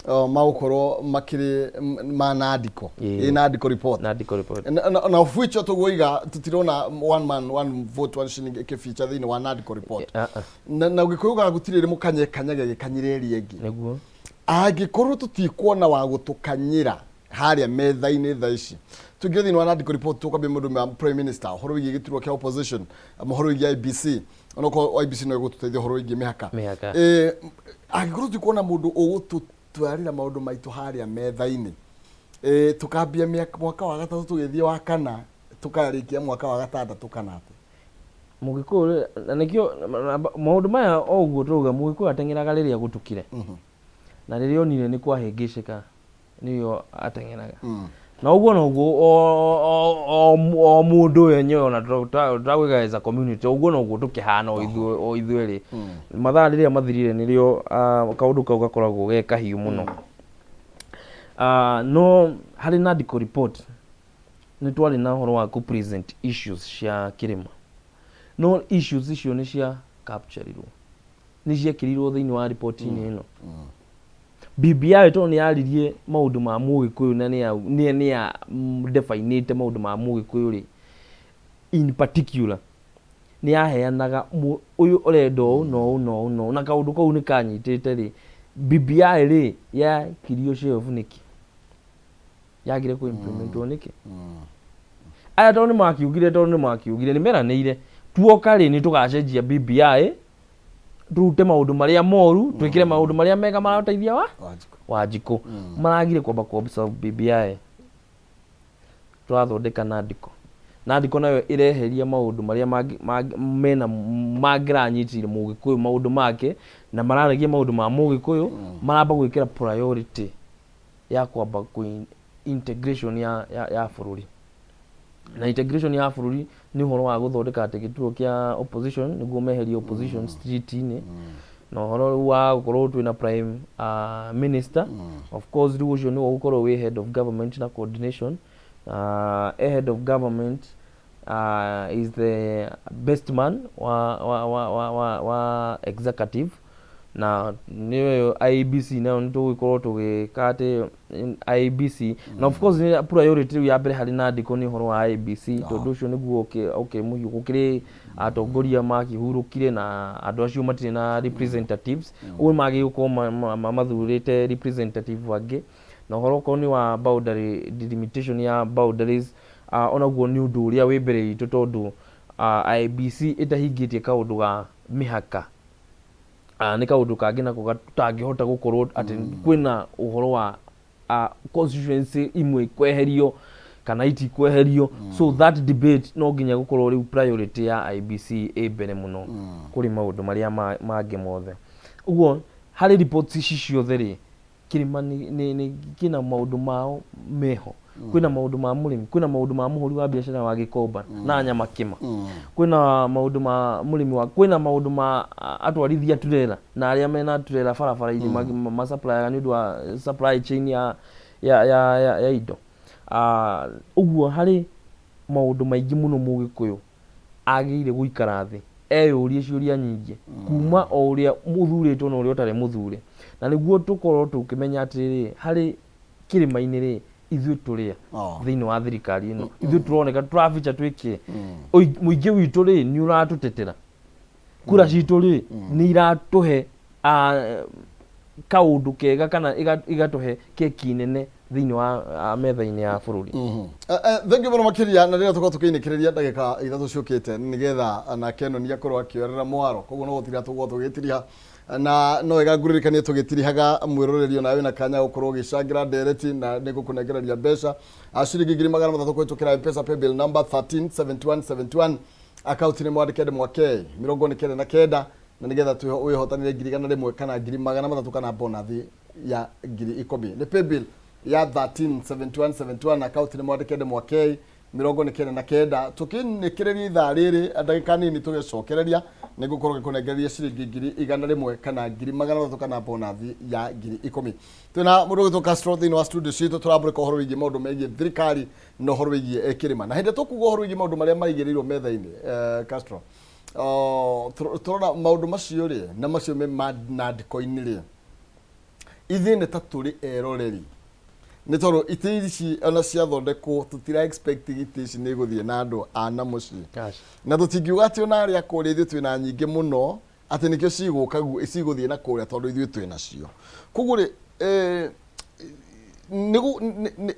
magukorwo makiri manandiko inandiko report na oficho tugoiga tutirona one man one vote one shilling ikifeature thini wa nandiko report na ugikuga gutirire mukanye kanyage gikanyireri engi niguo agikorwo tutikuona wa gutukanyira haria metha-ini tha ici tugire thini wa nandiko report tukambia mundu ma prime minister horo wigi gitirwo kia opposition horo wigi IBC onoko IBC no gututeithia horo wigi mihaka agikorwo tutikuona mundu twarira maundu maitu haria metha-ini tukambia mwaka wa gatatu tugithie wa kana tukarikia mwaka wa gatandatu kana ati mugikuru na nikio maundu maya oguo tuga mugikuru atengeraga riria gutukire na riria onire ni kwahingicika niyo atengeraga na uguo no uguo o mundu yenyewe ona turawiga as a community uguo no uguo tukihana o ithueri mathaa riria mathirire nirio kaundu kau gakoragwo ge kahiu muno no hari nandiko report ni twari na horo wa ku present issues cia kirima no issues icio ni cia captureirwo ni ciakirirwo thiini wa report ino BBI to ni yaririe maundu ma mugikuyu na ni ya definite maundu ma mugikuyu ri in particular ni yaheanaga uyu urendo no na kaundu kau ni kanyitite ri BBI ri ya kirio chef niki yagire ku implement niki aya to ni makiugire ni meranire tuoka ri ni tugacenjia BBI turute maundu maria moru twikire maundu maria mega marateithia Wanjiku maragire kwamba ku observe BBI twathondeka nandiko nayo ireheria maundu maria mena mangiranyitire mugikuyu maundu make na mararagia maundu ma mugikuyu maramba gwikira priority ya kwamba ku integration ya bururi na integration ya bururi ni horo wa guthondeka gituo kia opposition niguo meheria opposition street ini na horo wa gukorwo twina prime minister of course ucio ni gukorwo we head of government na coordination head of government is the best man wa executive na niyo IBC na nto gukorwo tugikate IBC na of course ni priority ya mbere hari nandiko ni horo wa IBC tondu ucio niguo muhiu gukire atongoria makihurukire na andu acio matire na representatives uwe magi gukorwo mathurite representative wangi na horo ko ni wa boundary delimitation ya boundaries onaguo ni undu uria wi mbere itu tondu IBC itahingitie kaundu ga mihaka ni kaundu kangi nako gatangihota gukorwo ati kwina uhoro wa constituency imwe kweherio kana iti kweherio so that debate no nginya gukorwo riu priority ya IBC mbere muno kuri maundu maria mangi mothe uguo hari reports ici ciothe ri kirima ni kina maundu mao meho kwina maundu ma murimi kwina maundu ma muhuri wa biashara wa gikomba na nyama kima kwina maundu ma murimi wa kwina maundu ma atwarithia turera na aria mena turera barabara ini ma supplier ni ndwa supply chain ya indo uguo hari maundu maingi muno mugikuyu agire guikara thi eyurie ciuria nyingi kuma o uria muthuritwo na uria utare muthure na niguo tukorwo tukimenya atiri hari kirima-ini ri ithuĩ turia thiini wa thirikari ino ithuĩ turoneka turaficha twiki muingi witu ri ni uratutetera kura citu ri ni iratuhe kaundu kega kana igatuhe keki nene thiini wa metha-ini ya bururi thank you very much kiria na rira tuko tukiinikireria ndagika ithatu ciukite nigetha na Keno ni akorwo akiorera mwaro koguo no gutira tugo tugitiria na no igaguririkanie tugitirihaga mwiroreri nawe na kanya gukorwo gicangira direct na nigukunegereria mbeca ciringi 300 kwitukira mpesa paybill number 137171 account ni mwandikede mwake 29 na nigetha tuihotanire 100 kana 300 kana bonus ya 10,000 ni paybill ya 137171 account ni mwandikede mwake 29 tukinikireria ithaa riri ndagika nini tugicokereria nigukorwo gikunegereria ciringi 100 kana 300 kana bonus ya 10,000 twina mundu gitu Castro thiini wa studio citu turamurika uhoro wigi maundu megie thirikari no uhoro wigi ekirima na hindi tukuga uhoro wigi maundu maria maigirirwo metha-ini Castro turona maundu macio ri na macio me nandiko-ini ri ithe nĩ ta tũrĩ eroreri nĩ tondũ itĩ ici ona ciathondekwo tũtira expect itĩ ici nĩ gũthiĩ na andũ ana mũciĩ na tũtingiuga atĩ ona arĩa kũrĩa ithuĩ twĩna nyingĩ mũno atĩ nĩkĩo cigũthiĩ na kũrĩa tondũ ithuĩ twĩna cio koguo rĩ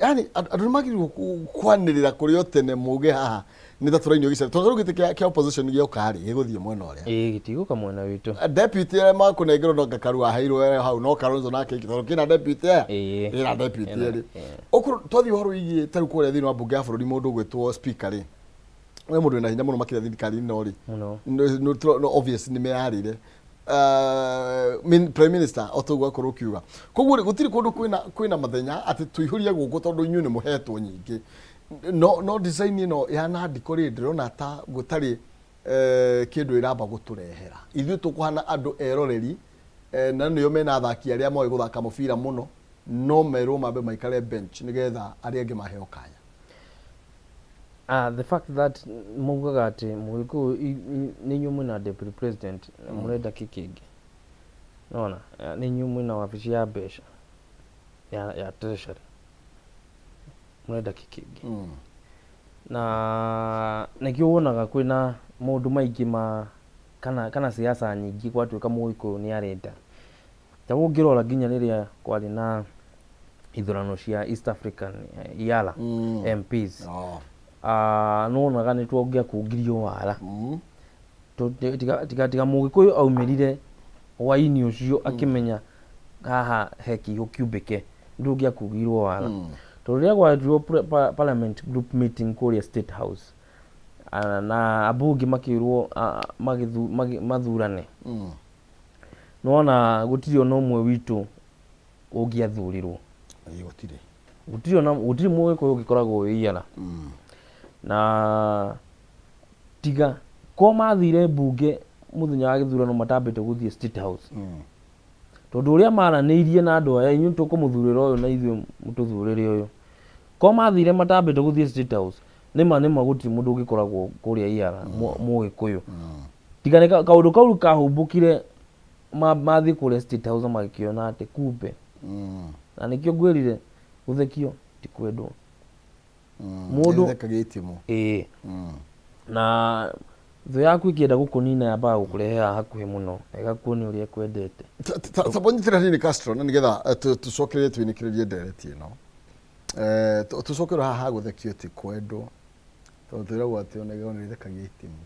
yani andũ nĩ magĩrĩirwo kwanĩrĩra kũrĩ o tene muge haha nĩ ta tũrainio gĩcera tondũ rĩu gĩtĩ kĩa opposition gĩoka rĩ gĩgũthiĩ mwena ũrĩa gĩtigũka mwena witũ deputy makũnengerwo no Gakaru aheirwo hau no Kalonzo nake tondũ kĩna deputy ĩra deputy rĩ ũkũrũ twathiĩ ũhoro wĩgiĩ tarĩu kũrĩa thĩinĩ wa mbunge ya bũrũri mũndũ ũgwĩtwo speaker rĩ we mũndũ wĩna hinya mũno makĩria thirikari-inĩ no rĩ obvious nĩ meyarĩire prime minister otoguo akorwo kiuga koguo gũtirĩ kũndũ kwĩna mathenya atĩ tũihũrie gũkũ tondũ inyuĩ nĩ mũhetwo nyingĩ no design ĩno ya Nandiko rĩ ndĩrona ta gũtarĩ kĩndũ ĩramba gũtũrehera ithuĩ tũkũhana andũ eroreri na nĩo mena athaki arĩa moĩ gũthaka mũbira mũno no merwo mambe maikare bench nĩgetha arĩa angĩ maheo kanya the fact that mugaga ati mũgĩkũyũ nĩ inyuĩ mwĩna deputy president mũrenda kĩkĩngĩ nona nĩ inyuĩ mwĩna wabici ya mbeca ya treasury mũrenda kĩkĩngĩ na nĩkĩo wonaga kwĩna maũndũ maingĩ kana siasa nyingĩ gwatuĩka mũgĩkũyũ nĩ arenda ta ũngĩrora nginya rĩrĩa kwarĩ na ithurano cia East African Yala MPs nonaga nĩ twongĩakũngirio wara tiga mũgĩkũyũ aumĩrire hwainĩ ũcio akĩmenya haha he kiugo kiumbĩke ndũngĩakũngirwo wara tondũ rĩrĩa gwatirwo parliament group meeting kũrĩa State House na ambunge makĩrwo mathurane nona gũtirĩ ona ũmwe witũ ũngĩathurirwo gũtirĩ mũgĩkũyũ ũngĩkoragwo wĩiara na tiga ko mathire mbunge mũthenya wa gĩthurano matambĩte gũthiĩ State House tondũ ũrĩa maranĩirie na andũ aya inyuĩ tũkũmũthurĩra ũyũ na ithuĩ mũtũthurĩre ũyũ ko mathire matambĩte gũthiĩ State House nĩma gũtirĩ mũndũ ũngĩkoragwo kũrĩa iara mũgĩkũyũ tiga nĩ kaũndũ kau kahumbũkire mathiĩ kũrĩa State House magĩkĩona atĩ kumbe na nĩkĩo ngwĩrire gũthekio ti kwendwo mũndũ na thũ yaku ĩkĩenda gũkũnina yambaga gũkũrehera hakuhĩ mũno ĩgakuonia ũrĩa kwendete tabonyitĩra nini Castro na nĩgetha tũcokererie twĩnĩkĩrĩrie ndereti ĩno tũcokerwo haha gũthekio ti kwendwo tondũ twĩragwo atĩ onagĩrwo nĩ rĩthekagia itimũ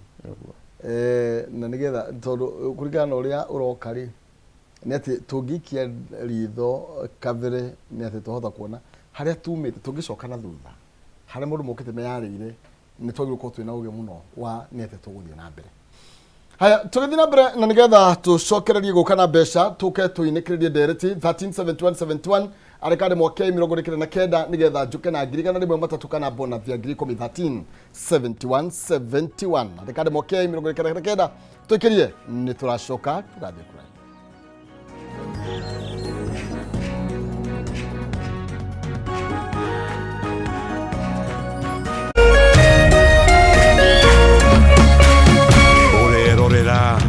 na nĩgetha tondũ kũringana na ũrĩa ũroka rĩ nĩ atĩ tũngĩikia ritho kabere nĩ atĩ tũhota kuona harĩa tumĩte tũngĩcoka na thutha harĩa mũndũ mokĩte meyarĩire nĩ twagĩrĩirwo gũkorwo twĩna ũgĩ mũno wa nĩ atĩ tũgũthiĩ na mbere haya tũgĩthiĩ na mbere na nĩgetha tũcokererie gũka na mbeca tũke tũinĩkĩrĩrie ndereti 137171 arekade mwaka 2029 nĩgetha njuke na ngiri 103 kana bonus ya ngiri 137171 arekade mwaka 2029 twĩkĩrie nĩ tũracoka tũgathiĩ kũraya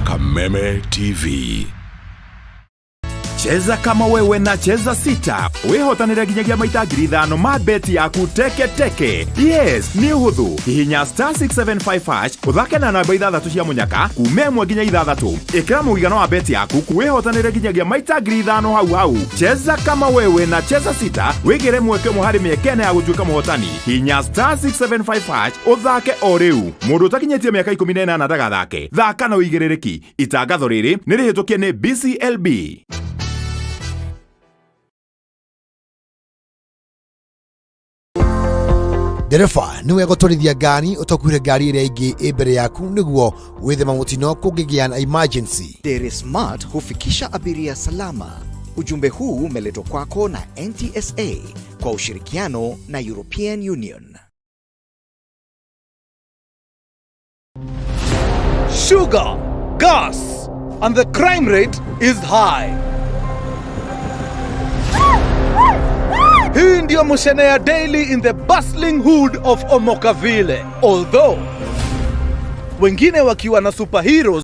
Kameme TV. Cheza kama wewe na cheza sita. Wehotanĩre nginyagia maita 5,000 ma beti yaku teke. Yes, ni uhuthu. Hihinya *675# uthake na namba 6 cia munyaka kuuma 1 nginya 6. Ikira mũigana wa beti yaku wehotanĩre nginyagia maita 5,000 hau. Cheza kama wewe na cheza sita. Wigire mweke mũhari mĩekene ya gũtuĩka mũhotani. Hihinya *675# uthake o rĩu. Mũndũ utakinyĩtie mĩaka 18 ndagathake. Thaka na ũigĩrĩrĩki. Itangatho rĩrĩ nĩ rĩhĩtũkie nĩ BCLB. Dereva niwe gũtwarithia ngari ũtakuire ngari ĩrĩa ingĩ mbere yaku nĩguo wĩthema mũtino kũngĩgĩa na emergency. Dere Smart hufikisha abiria salama. Ujumbe huu umeletwa kwako na NTSA kwa ushirikiano na European Union. Sugar, gas, and the crime rate is high. Hii ndio Mushene ya daily in the bustling hood of Omokaville. Although wengine wakiwa na superheroes